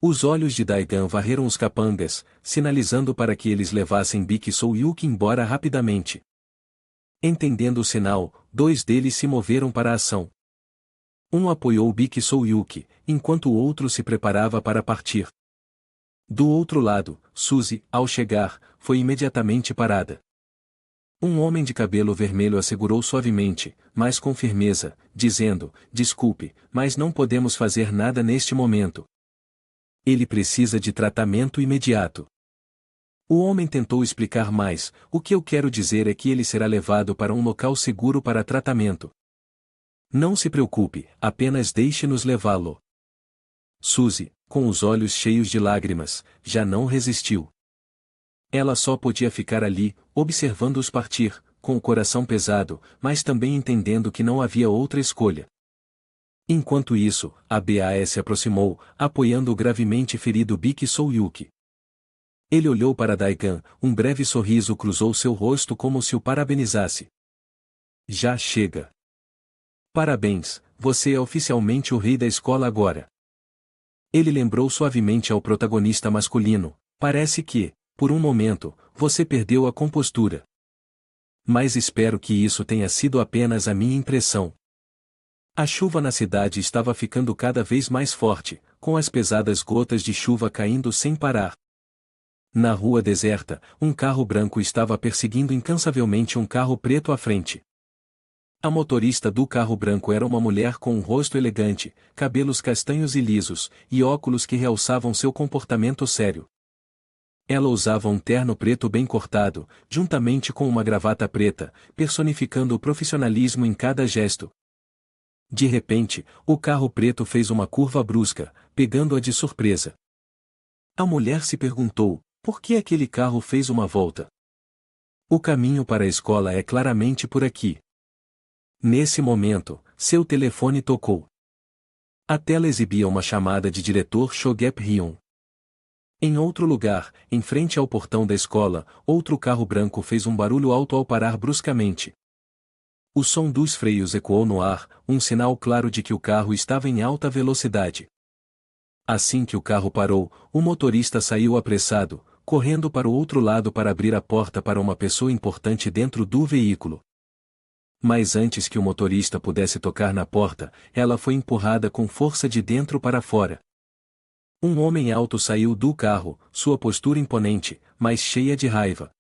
[SPEAKER 1] Os olhos de Daigan varreram os capangas, sinalizando para que eles levassem Bik Soyuk embora rapidamente. Entendendo o sinal, dois deles se moveram para a ação. Um apoiou Bik Soyuk, enquanto o outro se preparava para partir. Do outro lado, Suzy, ao chegar, foi imediatamente parada. Um homem de cabelo vermelho a segurou suavemente, mas com firmeza, dizendo: "Desculpe, mas não podemos fazer nada neste momento. Ele precisa de tratamento imediato." O homem tentou explicar mais: "O que eu quero dizer é que ele será levado para um local seguro para tratamento. Não se preocupe, apenas deixe-nos levá-lo." Suzy, com os olhos cheios de lágrimas, já não resistiu. Ela só podia ficar ali, observando-os partir, com o coração pesado, mas também entendendo que não havia outra escolha. Enquanto isso, a BAS se aproximou, apoiando o gravemente ferido Bik Soyuk. Ele olhou para Daigan, um breve sorriso cruzou seu rosto como se o parabenizasse. "Já chega. Parabéns, você é oficialmente o rei da escola agora." Ele lembrou suavemente ao protagonista masculino: "Parece que, por um momento, você perdeu a compostura. Mas espero que isso tenha sido apenas a minha impressão." A chuva na cidade estava ficando cada vez mais forte, com as pesadas gotas de chuva caindo sem parar. Na rua deserta, um carro branco estava perseguindo incansavelmente um carro preto à frente. A motorista do carro branco era uma mulher com um rosto elegante, cabelos castanhos e lisos, e óculos que realçavam seu comportamento sério. Ela usava um terno preto bem cortado, juntamente com uma gravata preta, personificando o profissionalismo em cada gesto. De repente, o carro preto fez uma curva brusca, pegando-a de surpresa. A mulher se perguntou: por que aquele carro fez uma volta? "O caminho para a escola é claramente por aqui." Nesse momento, seu telefone tocou. A tela exibia uma chamada de diretor Shogep Hyun. Em outro lugar, em frente ao portão da escola, outro carro branco fez um barulho alto ao parar bruscamente. O som dos freios ecoou no ar, um sinal claro de que o carro estava em alta velocidade. Assim que o carro parou, o motorista saiu apressado, correndo para o outro lado para abrir a porta para uma pessoa importante dentro do veículo. Mas antes que o motorista pudesse tocar na porta, ela foi empurrada com força de dentro para fora. Um homem alto saiu do carro, sua postura imponente, mas cheia de raiva.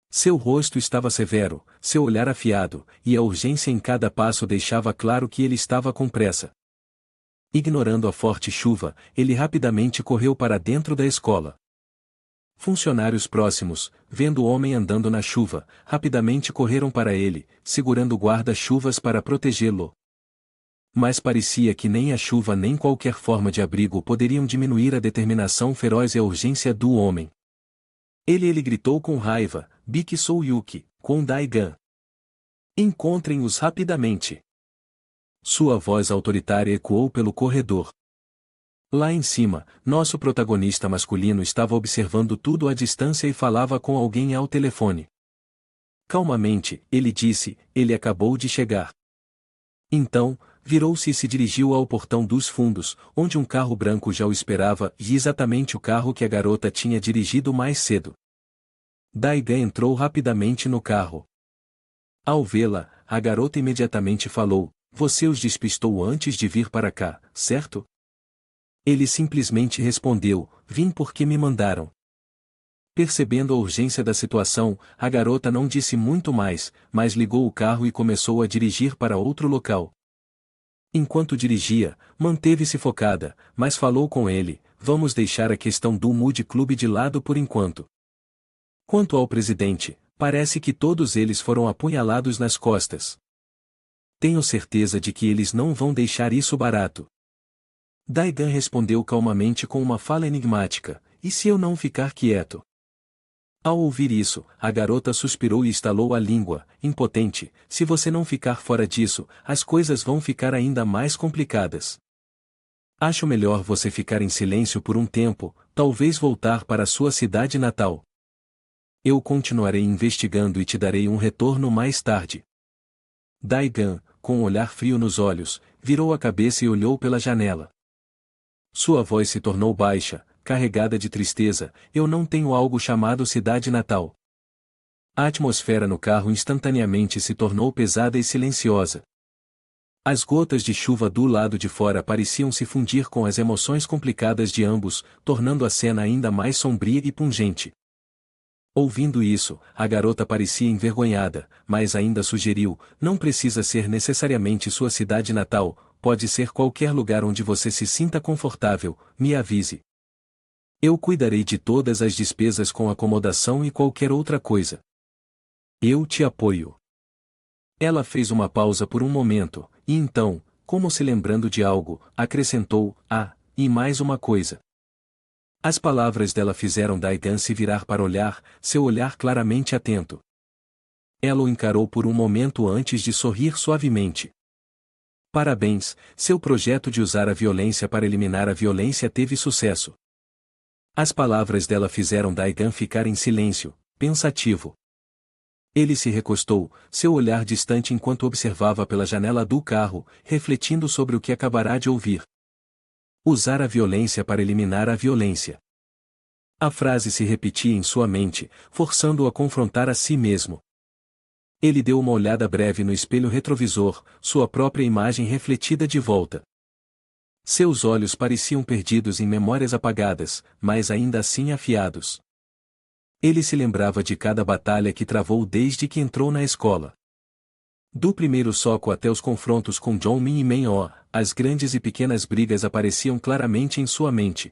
[SPEAKER 1] Seu rosto estava severo, seu olhar afiado, e a urgência em cada passo deixava claro que ele estava com pressa. Ignorando a forte chuva, ele rapidamente correu para dentro da escola. Funcionários próximos, vendo o homem andando na chuva, rapidamente correram para ele, segurando guarda-chuvas para protegê-lo. Mas parecia que nem a chuva nem qualquer forma de abrigo poderiam diminuir a determinação feroz e a urgência do homem. Ele gritou com raiva: "Bik Soyuk, com Daigan. Encontrem-os rapidamente." Sua voz autoritária ecoou pelo corredor. Lá em cima, nosso protagonista masculino estava observando tudo à distância e falava com alguém ao telefone. Calmamente, ele disse: "Ele acabou de chegar." Então, virou-se e se dirigiu ao portão dos fundos, onde um carro branco já o esperava, e exatamente o carro que a garota tinha dirigido mais cedo. Daigan entrou rapidamente no carro. Ao vê-la, a garota imediatamente falou: "Você os despistou antes de vir para cá, certo?" Ele simplesmente respondeu: "Vim porque me mandaram." Percebendo a urgência da situação, a garota não disse muito mais, mas ligou o carro e começou a dirigir para outro local. Enquanto dirigia, manteve-se focada, mas falou com ele: "Vamos deixar a questão do Mood Club de lado por enquanto. Quanto ao presidente, parece que todos eles foram apunhalados nas costas. Tenho certeza de que eles não vão deixar isso barato." Daigan respondeu calmamente com uma fala enigmática: "E se eu não ficar quieto?" Ao ouvir isso, a garota suspirou e estalou a língua: "Impotente, se você não ficar fora disso, as coisas vão ficar ainda mais complicadas." Acho melhor você ficar em silêncio por um tempo, talvez voltar para sua cidade natal. Eu continuarei investigando e te darei um retorno mais tarde. Daigan, com um olhar frio nos olhos, virou a cabeça e olhou pela janela. Sua voz se tornou baixa, carregada de tristeza. Eu não tenho algo chamado cidade natal. A atmosfera no carro instantaneamente se tornou pesada e silenciosa. As gotas de chuva do lado de fora pareciam se fundir com as emoções complicadas de ambos, tornando a cena ainda mais sombria e pungente. Ouvindo isso, a garota parecia envergonhada, mas ainda sugeriu: não precisa ser necessariamente sua cidade natal, pode ser qualquer lugar onde você se sinta confortável, me avise. Eu cuidarei de todas as despesas com acomodação e qualquer outra coisa. Eu te apoio. Ela fez uma pausa por um momento, e então, como se lembrando de algo, acrescentou: e mais uma coisa. As palavras dela fizeram Daigan se virar para olhar, seu olhar claramente atento. Ela o encarou por um momento antes de sorrir suavemente. Parabéns, seu projeto de usar a violência para eliminar a violência teve sucesso. As palavras dela fizeram Daigan ficar em silêncio, pensativo. Ele se recostou, seu olhar distante enquanto observava pela janela do carro, refletindo sobre o que acabará de ouvir. Usar a violência para eliminar a violência. A frase se repetia em sua mente, forçando-o a confrontar a si mesmo. Ele deu uma olhada breve no espelho retrovisor, sua própria imagem refletida de volta. Seus olhos pareciam perdidos em memórias apagadas, mas ainda assim afiados. Ele se lembrava de cada batalha que travou desde que entrou na escola. Do primeiro soco até os confrontos com John Min e Men-O, as grandes e pequenas brigas apareciam claramente em sua mente.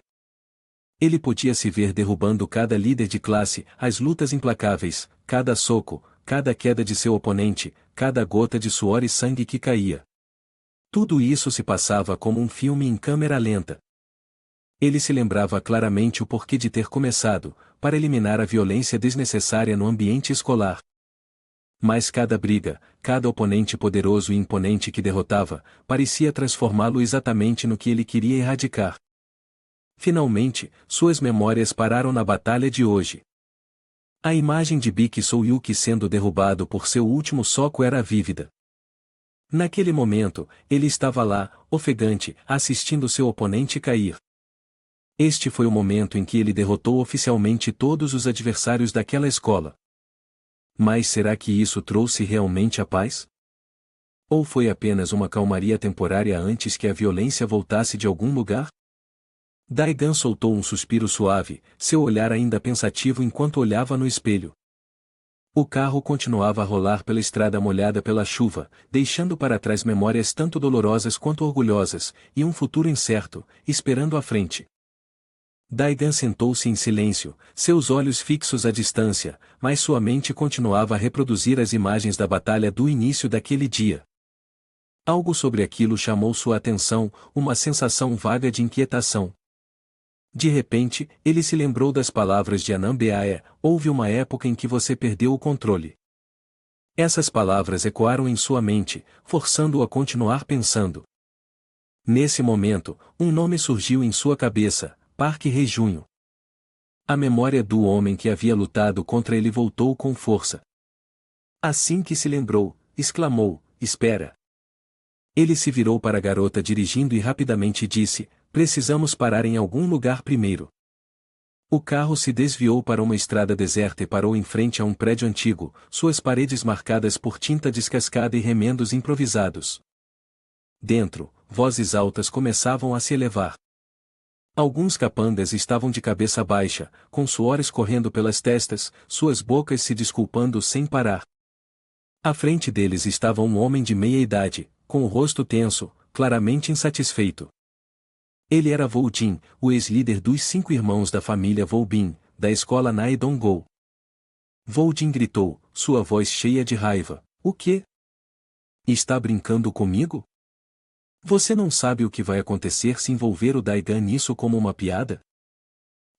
[SPEAKER 1] Ele podia se ver derrubando cada líder de classe, as lutas implacáveis, cada soco, cada queda de seu oponente, cada gota de suor e sangue que caía. Tudo isso se passava como um filme em câmera lenta. Ele se lembrava claramente o porquê de ter começado, para eliminar a violência desnecessária no ambiente escolar. Mas cada briga, cada oponente poderoso e imponente que derrotava, parecia transformá-lo exatamente no que ele queria erradicar. Finalmente, suas memórias pararam na batalha de hoje. A imagem de Baek Soo-hyuk sendo derrubado por seu último soco era vívida. Naquele momento, ele estava lá, ofegante, assistindo seu oponente cair. Este foi o momento em que ele derrotou oficialmente todos os adversários daquela escola. Mas será que isso trouxe realmente a paz? Ou foi apenas uma calmaria temporária antes que a violência voltasse de algum lugar? Daigan soltou um suspiro suave, seu olhar ainda pensativo enquanto olhava no espelho. O carro continuava a rolar pela estrada molhada pela chuva, deixando para trás memórias tanto dolorosas quanto orgulhosas, e um futuro incerto, esperando à frente. Daigan sentou-se em silêncio, seus olhos fixos à distância, mas sua mente continuava a reproduzir as imagens da batalha do início daquele dia. Algo sobre aquilo chamou sua atenção, uma sensação vaga de inquietação. De repente, ele se lembrou das palavras de Anambeae: houve uma época em que você perdeu o controle. Essas palavras ecoaram em sua mente, forçando-o a continuar pensando. Nesse momento, um nome surgiu em sua cabeça: Park Hae-jun. A memória do homem que havia lutado contra ele voltou com força. Assim que se lembrou, exclamou: espera. Ele se virou para a garota dirigindo e rapidamente disse: precisamos parar em algum lugar primeiro. O carro se desviou para uma estrada deserta e parou em frente a um prédio antigo, suas paredes marcadas por tinta descascada e remendos improvisados. Dentro, vozes altas começavam a se elevar. Alguns capangas estavam de cabeça baixa, com suor escorrendo pelas testas, suas bocas se desculpando sem parar. À frente deles estava um homem de meia idade, com o rosto tenso, claramente insatisfeito. Ele era Voljin, o ex-líder dos 5 irmãos da família Volbin, da escola Naedong-go. Voljin gritou, sua voz cheia de raiva: o quê? Está brincando comigo? Você não sabe o que vai acontecer se envolver o Daigan nisso como uma piada?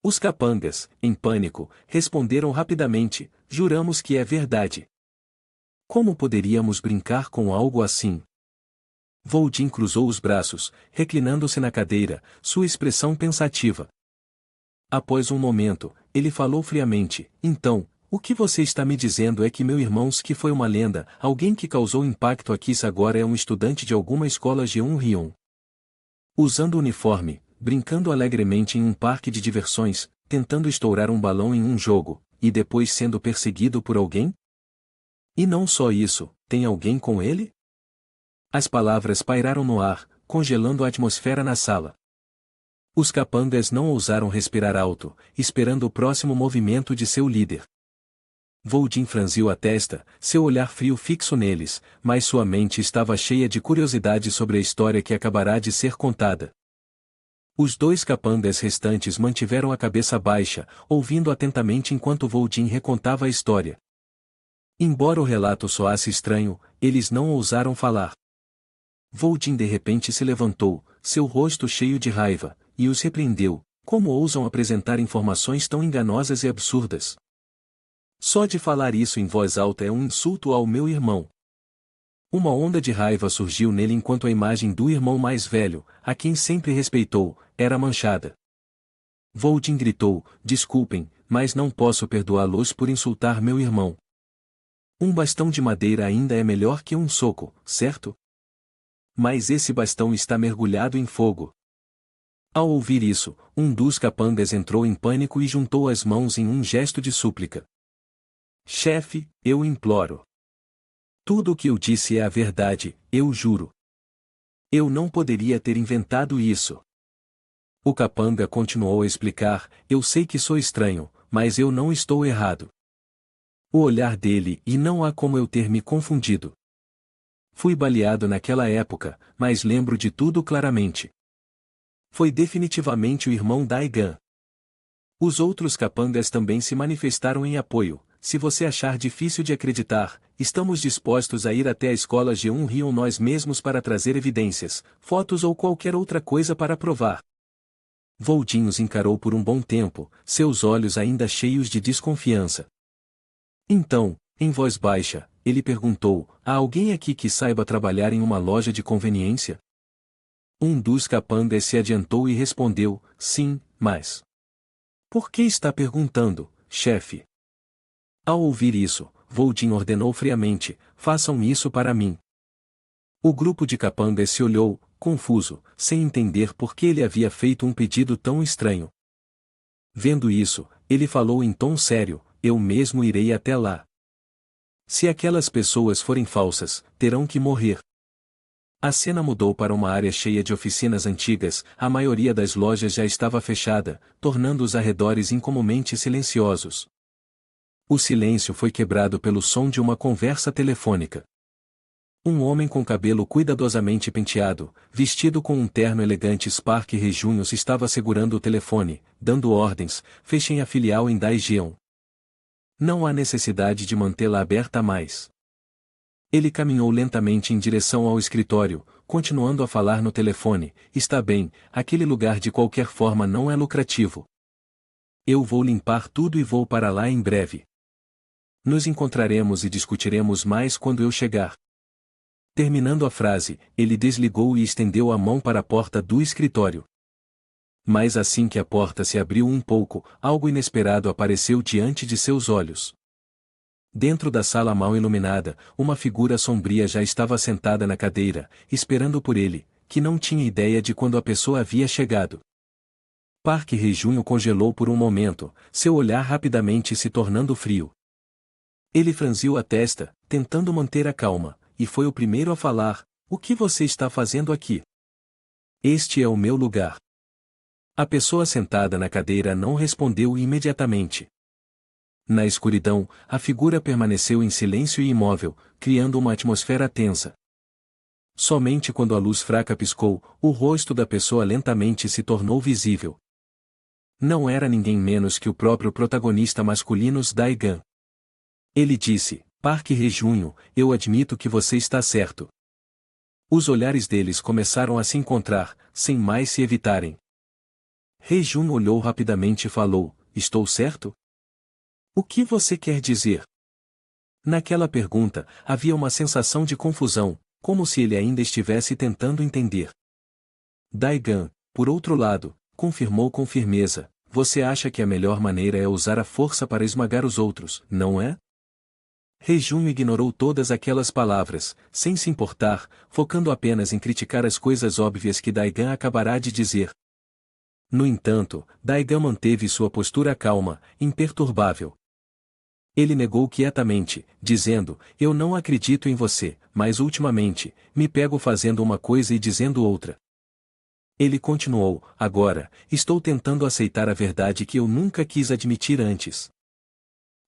[SPEAKER 1] Os capangas, em pânico, responderam rapidamente: juramos que é verdade. Como poderíamos brincar com algo assim? Voldin cruzou os braços, reclinando-se na cadeira, sua expressão pensativa. Após um momento, ele falou friamente: então, o que você está me dizendo é que meu irmão que foi uma lenda, alguém que causou impacto aqui agora é um estudante de alguma escola G1 usando uniforme, brincando alegremente em um parque de diversões, tentando estourar um balão em um jogo, e depois sendo perseguido por alguém? E não só isso, tem alguém com ele? As palavras pairaram no ar, congelando a atmosfera na sala. Os capangas não ousaram respirar alto, esperando o próximo movimento de seu líder. Voldin franziu a testa, seu olhar frio fixo neles, mas sua mente estava cheia de curiosidade sobre a história que acabará de ser contada. Os dois capangas restantes mantiveram a cabeça baixa, ouvindo atentamente enquanto Voldin recontava a história. Embora o relato soasse estranho, eles não ousaram falar. Voldin de repente se levantou, seu rosto cheio de raiva, e os repreendeu: como ousam apresentar informações tão enganosas e absurdas? Só de falar isso em voz alta é um insulto ao meu irmão. Uma onda de raiva surgiu nele enquanto a imagem do irmão mais velho, a quem sempre respeitou, era manchada. Voldin gritou: desculpem, mas não posso perdoá-los por insultar meu irmão. Um bastão de madeira ainda é melhor que um soco, certo? Mas esse bastão está mergulhado em fogo. Ao ouvir isso, um dos capangas entrou em pânico e juntou as mãos em um gesto de súplica. Chefe, eu imploro. Tudo o que eu disse é a verdade, eu juro. Eu não poderia ter inventado isso. O capanga continuou a explicar: eu sei que sou estranho, mas eu não estou errado. O olhar dele, e não há como eu ter me confundido. Fui baleado naquela época, mas lembro de tudo claramente. Foi definitivamente o irmão Daigan. Os outros capangas também se manifestaram em apoio. Se você achar difícil de acreditar, estamos dispostos a ir até a escola G1 Rio nós mesmos para trazer evidências, fotos ou qualquer outra coisa para provar. Voldin os encarou por um bom tempo, seus olhos ainda cheios de desconfiança. Então, em voz baixa, ele perguntou: há alguém aqui que saiba trabalhar em uma loja de conveniência? Um dos capangas se adiantou e respondeu: sim, mas... por que está perguntando, chefe? Ao ouvir isso, Voldin ordenou friamente: façam isso para mim. O grupo de capangas se olhou, confuso, sem entender por que ele havia feito um pedido tão estranho. Vendo isso, ele falou em tom sério: eu mesmo irei até lá. Se aquelas pessoas forem falsas, terão que morrer. A cena mudou para uma área cheia de oficinas antigas, a maioria das lojas já estava fechada, tornando os arredores incomumente silenciosos. O silêncio foi quebrado pelo som de uma conversa telefônica. Um homem com cabelo cuidadosamente penteado, vestido com um terno elegante Spark Rejunhos estava segurando o telefone, dando ordens: fechem a filial em Daejeon. Não há necessidade de mantê-la aberta mais. Ele caminhou lentamente em direção ao escritório, continuando a falar no telefone: está bem, aquele lugar de qualquer forma não é lucrativo. Eu vou limpar tudo e vou para lá em breve. Nos encontraremos e discutiremos mais quando eu chegar. Terminando a frase, ele desligou e estendeu a mão para a porta do escritório. Mas assim que a porta se abriu um pouco, algo inesperado apareceu diante de seus olhos. Dentro da sala mal iluminada, uma figura sombria já estava sentada na cadeira, esperando por ele, que não tinha ideia de quando a pessoa havia chegado. Park Rejunho congelou por um momento, seu olhar rapidamente se tornando frio. Ele franziu a testa, tentando manter a calma, e foi o primeiro a falar: o que você está fazendo aqui? Este é o meu lugar. A pessoa sentada na cadeira não respondeu imediatamente. Na escuridão, a figura permaneceu em silêncio e imóvel, criando uma atmosfera tensa. Somente quando a luz fraca piscou, o rosto da pessoa lentamente se tornou visível. Não era ninguém menos que o próprio protagonista masculino Daigan. Ele disse: Park Rejunho, eu admito que você está certo. Os olhares deles começaram a se encontrar, sem mais se evitarem. Rejun olhou rapidamente e falou: estou certo? O que você quer dizer? Naquela pergunta, havia uma sensação de confusão, como se ele ainda estivesse tentando entender. Daigan, por outro lado, confirmou com firmeza: você acha que a melhor maneira é usar a força para esmagar os outros, não é? Rejunho ignorou todas aquelas palavras, sem se importar, focando apenas em criticar as coisas óbvias que Daigan acabará de dizer. No entanto, Daigan manteve sua postura calma, imperturbável. Ele negou quietamente, dizendo: eu não acredito em você, mas ultimamente, me pego fazendo uma coisa e dizendo outra. Ele continuou: agora, estou tentando aceitar a verdade que eu nunca quis admitir antes.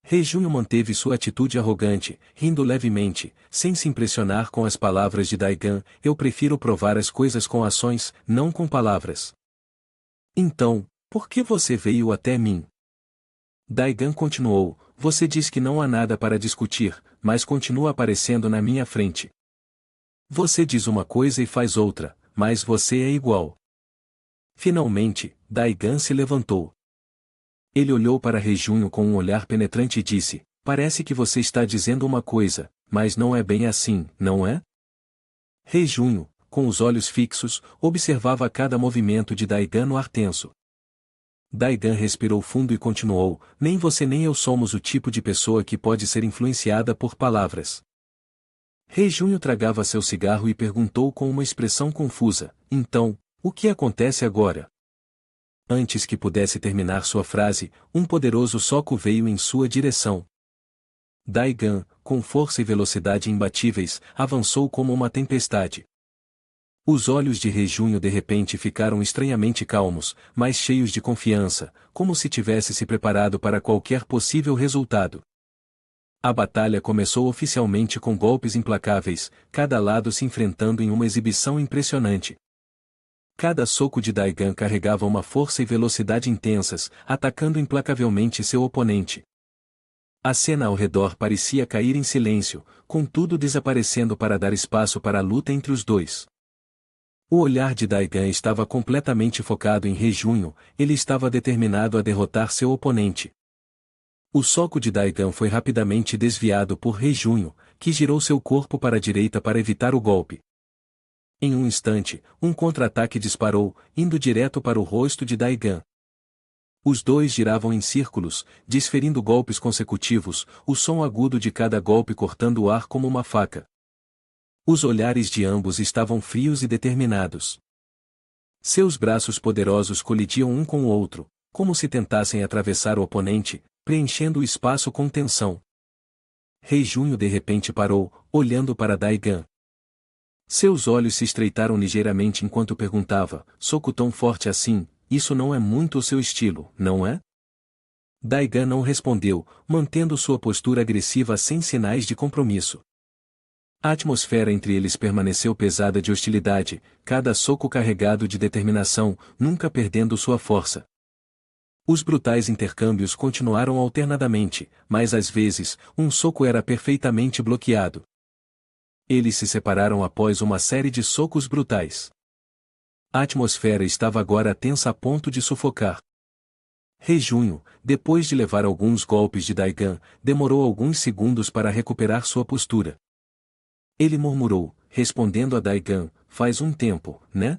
[SPEAKER 1] Rejunho manteve sua atitude arrogante, rindo levemente, sem se impressionar com as palavras de Daigan: eu prefiro provar as coisas com ações, não com palavras. Então, por que você veio até mim? Daigan continuou: você diz que não há nada para discutir, mas continua aparecendo na minha frente. Você diz uma coisa e faz outra, mas você é igual. Finalmente, Daigan se levantou. Ele olhou para Rejunho com um olhar penetrante e disse: parece que você está dizendo uma coisa, mas não é bem assim, não é? Rejunho, com os olhos fixos, observava cada movimento de Daigan no ar tenso. Daigan respirou fundo e continuou: nem você nem eu somos o tipo de pessoa que pode ser influenciada por palavras. Rejunho tragava seu cigarro e perguntou com uma expressão confusa: então, o que acontece agora? Antes que pudesse terminar sua frase, um poderoso soco veio em sua direção. Daigan, com força e velocidade imbatíveis, avançou como uma tempestade. Os olhos de Rejunho de repente ficaram estranhamente calmos, mas cheios de confiança, como se tivesse se preparado para qualquer possível resultado. A batalha começou oficialmente com golpes implacáveis, cada lado se enfrentando em uma exibição impressionante. Cada soco de Daigan carregava uma força e velocidade intensas, atacando implacavelmente seu oponente. A cena ao redor parecia cair em silêncio, contudo desaparecendo para dar espaço para a luta entre os dois. O olhar de Daigan estava completamente focado em Rejunho, ele estava determinado a derrotar seu oponente. O soco de Daigan foi rapidamente desviado por Rejunho, que girou seu corpo para a direita para evitar o golpe. Em um instante, um contra-ataque disparou, indo direto para o rosto de Daigan. Os dois giravam em círculos, desferindo golpes consecutivos, o som agudo de cada golpe cortando o ar como uma faca. Os olhares de ambos estavam frios e determinados. Seus braços poderosos colidiam um com o outro, como se tentassem atravessar o oponente, preenchendo o espaço com tensão. Rejunho de repente parou, olhando para Daigan. Seus olhos se estreitaram ligeiramente enquanto perguntava: soco tão forte assim, isso não é muito o seu estilo, não é? Daigan não respondeu, mantendo sua postura agressiva sem sinais de compromisso. A atmosfera entre eles permaneceu pesada de hostilidade, cada soco carregado de determinação, nunca perdendo sua força. Os brutais intercâmbios continuaram alternadamente, mas às vezes, um soco era perfeitamente bloqueado. Eles se separaram após uma série de socos brutais. A atmosfera estava agora tensa a ponto de sufocar. Rejunho, depois de levar alguns golpes de Daigan, demorou alguns segundos para recuperar sua postura. Ele murmurou, respondendo a Daigan: faz um tempo, né?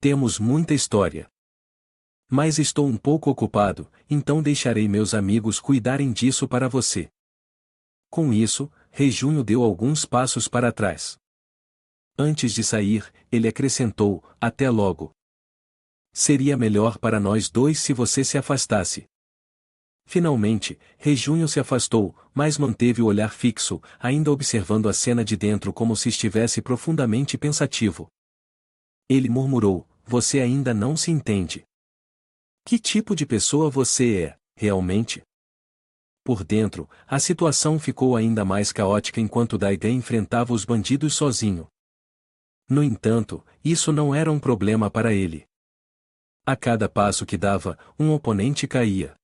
[SPEAKER 1] Temos muita história. Mas estou um pouco ocupado, então deixarei meus amigos cuidarem disso para você. Com isso, Rejunho deu alguns passos para trás. Antes de sair, ele acrescentou: até logo. Seria melhor para nós dois se você se afastasse. Finalmente, Rejunho se afastou, mas manteve o olhar fixo, ainda observando a cena de dentro como se estivesse profundamente pensativo. Ele murmurou: você ainda não se entende. Que tipo de pessoa você é, realmente? Por dentro, a situação ficou ainda mais caótica enquanto Daigan enfrentava os bandidos sozinho. No entanto, isso não era um problema para ele. A cada passo que dava, um oponente caía.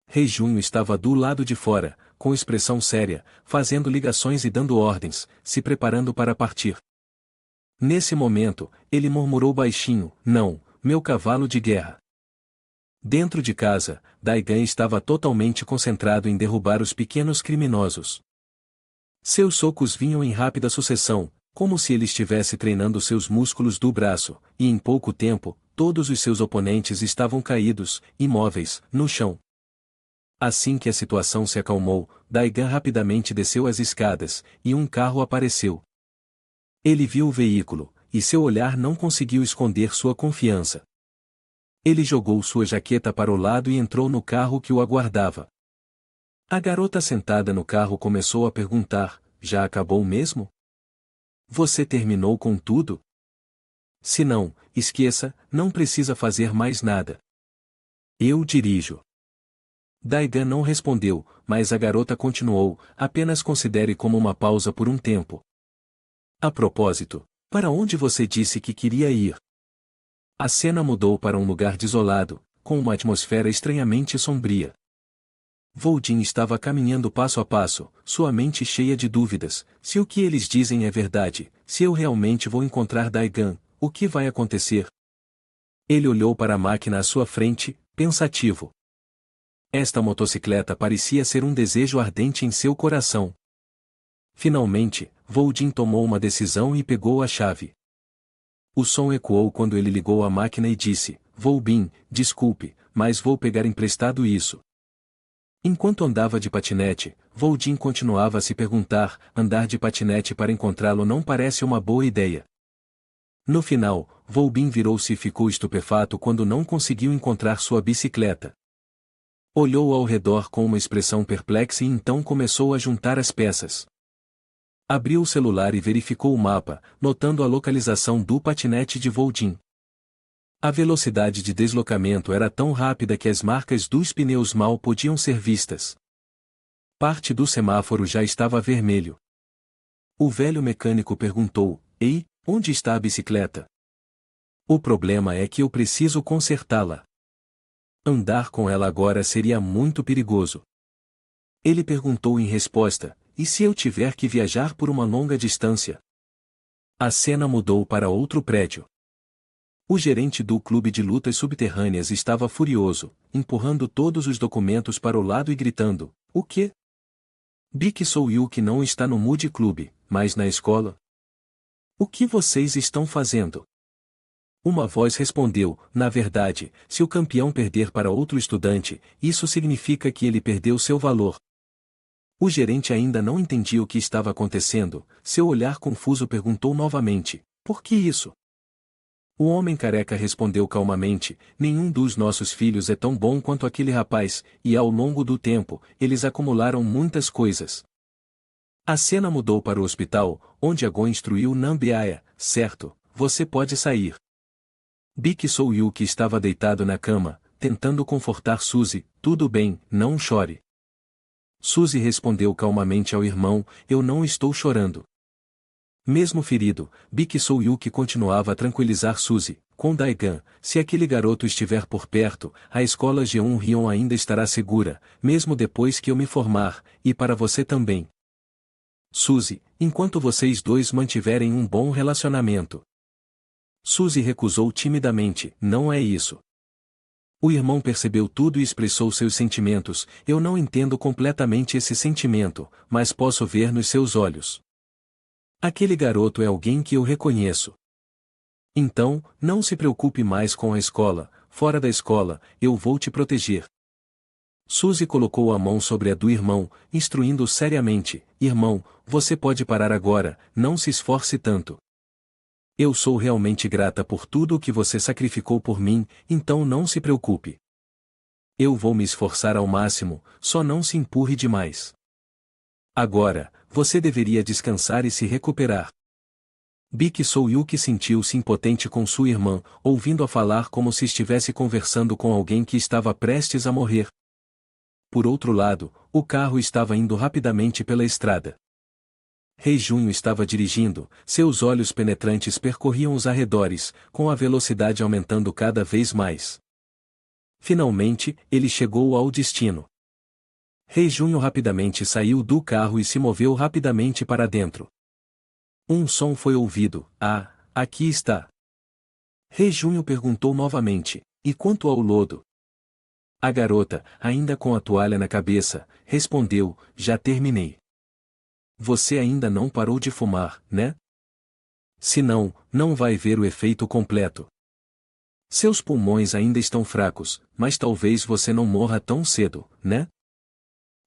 [SPEAKER 1] Rejunho estava do lado de fora, com expressão séria, fazendo ligações e dando ordens, se preparando para partir. Nesse momento, ele murmurou baixinho: não, meu cavalo de guerra. Dentro de casa, Daigan estava totalmente concentrado em derrubar os pequenos criminosos. Seus socos vinham em rápida sucessão, como se ele estivesse treinando seus músculos do braço, e em pouco tempo, todos os seus oponentes estavam caídos, imóveis, no chão. Assim que a situação se acalmou, Daigan rapidamente desceu as escadas, e um carro apareceu. Ele viu o veículo, e seu olhar não conseguiu esconder sua confiança. Ele jogou sua jaqueta para o lado e entrou no carro que o aguardava. A garota sentada no carro começou a perguntar: já acabou mesmo? Você terminou com tudo? Se não, esqueça, não precisa fazer mais nada. Eu dirijo. Daigan não respondeu, mas a garota continuou: apenas considere como uma pausa por um tempo. A propósito, para onde você disse que queria ir? A cena mudou para um lugar desolado, com uma atmosfera estranhamente sombria. Voldin estava caminhando passo a passo, sua mente cheia de dúvidas: se o que eles dizem é verdade, se eu realmente vou encontrar Daigan, o que vai acontecer? Ele olhou para a máquina à sua frente, pensativo. Esta motocicleta parecia ser um desejo ardente em seu coração. Finalmente, Voldin tomou uma decisão e pegou a chave. O som ecoou quando ele ligou a máquina e disse: Volbin, desculpe, mas vou pegar emprestado isso. Enquanto andava de patinete, Voldin continuava a se perguntar: andar de patinete para encontrá-lo não parece uma boa ideia. No final, Volbin virou-se e ficou estupefato quando não conseguiu encontrar sua bicicleta. Olhou ao redor com uma expressão perplexa e então começou a juntar as peças. Abriu o celular e verificou o mapa, notando a localização do patinete de Voldin. A velocidade de deslocamento era tão rápida que as marcas dos pneus mal podiam ser vistas. Parte do semáforo já estava vermelho. O velho mecânico perguntou: Ei, onde está a bicicleta? O problema é que eu preciso consertá-la. Andar com ela agora seria muito perigoso. Ele perguntou em resposta: e se eu tiver que viajar por uma longa distância? A cena mudou para outro prédio. O gerente do clube de lutas subterrâneas estava furioso, empurrando todos os documentos para o lado e gritando: o quê? Biki Souyuki não está no Mood Club, mas na escola? O que vocês estão fazendo? Uma voz respondeu: na verdade, se o campeão perder para outro estudante, isso significa que ele perdeu seu valor. O gerente ainda não entendia o que estava acontecendo, seu olhar confuso perguntou novamente: por que isso? O homem careca respondeu calmamente: nenhum dos nossos filhos é tão bom quanto aquele rapaz, e ao longo do tempo, eles acumularam muitas coisas. A cena mudou para o hospital, onde Agon instruiu Nambiaya: certo, você pode sair. Biki Souyuki estava deitado na cama, tentando confortar Suzy: tudo bem, não chore. Suzy respondeu calmamente ao irmão: eu não estou chorando. Mesmo ferido, Biki Souyuki continuava a tranquilizar Suzy: com Daigan, se aquele garoto estiver por perto, a escola G1 Rion ainda estará segura, mesmo depois que eu me formar, e para você também. Suzy, enquanto vocês dois mantiverem um bom relacionamento. Suzy recusou timidamente: não é isso. O irmão percebeu tudo e expressou seus sentimentos: eu não entendo completamente esse sentimento, mas posso ver nos seus olhos. Aquele garoto é alguém que eu reconheço. Então, não se preocupe mais com a escola, fora da escola, eu vou te proteger. Suzy colocou a mão sobre a do irmão, instruindo-o seriamente: irmão, você pode parar agora, não se esforce tanto. Eu sou realmente grata por tudo o que você sacrificou por mim, então não se preocupe. Eu vou me esforçar ao máximo, só não se empurre demais. Agora, você deveria descansar e se recuperar. Biki Souyuki sentiu-se impotente com sua irmã, ouvindo-a falar como se estivesse conversando com alguém que estava prestes a morrer. Por outro lado, o carro estava indo rapidamente pela estrada. Rei Junho estava dirigindo, seus olhos penetrantes percorriam os arredores, com a velocidade aumentando cada vez mais. Finalmente, ele chegou ao destino. Rei Junho rapidamente saiu do carro e se moveu rapidamente para dentro. Um som foi ouvido: ah, aqui está. Rei Junho perguntou novamente: e quanto ao lodo? A garota, ainda com a toalha na cabeça, respondeu: já terminei. Você ainda não parou de fumar, né? Se não, não vai ver o efeito completo. Seus pulmões ainda estão fracos, mas talvez você não morra tão cedo, né?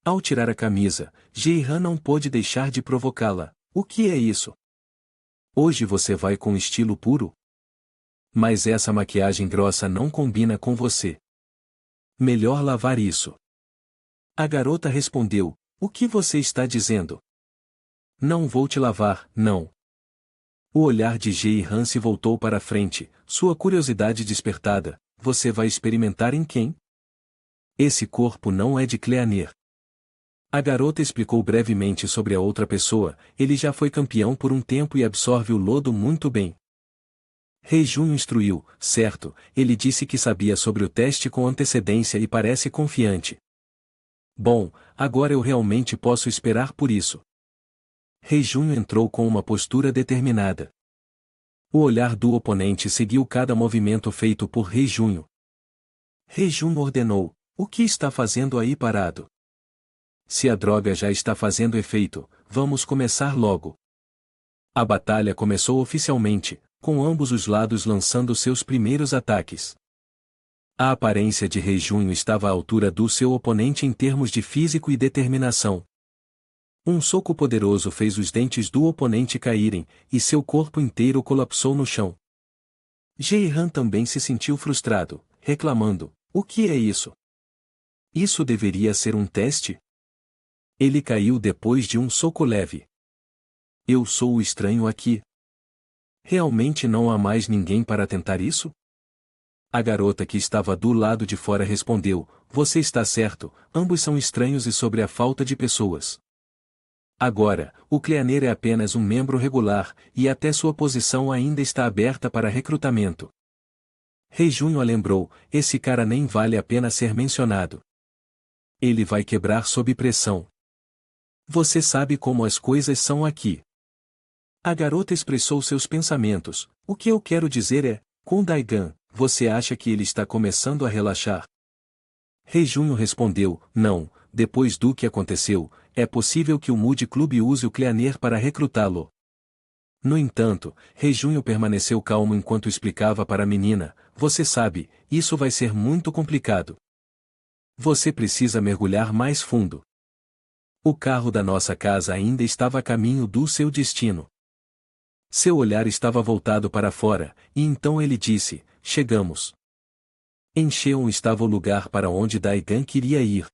[SPEAKER 1] Ao tirar a camisa, Jae-han não pôde deixar de provocá-la. O que é isso? Hoje você vai com estilo puro? Mas essa maquiagem grossa não combina com você. Melhor lavar isso. A garota respondeu: o que você está dizendo? Não vou te lavar, não. O olhar de Jae-han se voltou para a frente, sua curiosidade despertada. Você vai experimentar em quem? Esse corpo não é de Cleaner. A garota explicou brevemente sobre a outra pessoa. Ele já foi campeão por um tempo e absorve o lodo muito bem. Rei-jun instruiu, certo, ele disse que sabia sobre o teste com antecedência e parece confiante. Bom, agora eu realmente posso esperar por isso. Rei-jun entrou com uma postura determinada. O olhar do oponente seguiu cada movimento feito por Rei-jun. Rei-jun ordenou: o que está fazendo aí parado? Se a droga já está fazendo efeito, vamos começar logo. A batalha começou oficialmente, com ambos os lados lançando seus primeiros ataques. A aparência de Rei-jun estava à altura do seu oponente em termos de físico e determinação. Um soco poderoso fez os dentes do oponente caírem, e seu corpo inteiro colapsou no chão. Jae-han também se sentiu frustrado, reclamando: o que é isso? Isso deveria ser um teste? Ele caiu depois de um soco leve. Eu sou o estranho aqui. Realmente não há mais ninguém para tentar isso? A garota que estava do lado de fora respondeu: você está certo, ambos são estranhos e sobre a falta de pessoas. Agora, o Cleaner é apenas um membro regular, e até sua posição ainda está aberta para recrutamento. Rei-jun lembrou: esse cara nem vale a pena ser mencionado. Ele vai quebrar sob pressão. Você sabe como as coisas são aqui. A garota expressou seus pensamentos. O que eu quero dizer é, com Daigan, você acha que ele está começando a relaxar? Rei-jun respondeu: não, depois do que aconteceu, é possível que o Mood Club use o Cleaner para recrutá-lo. No entanto, Rei-jun permaneceu calmo enquanto explicava para a menina: você sabe, isso vai ser muito complicado. Você precisa mergulhar mais fundo. O carro da nossa casa ainda estava a caminho do seu destino. Seu olhar estava voltado para fora, e então ele disse: chegamos. Encheon estava o lugar para onde Daigan queria ir.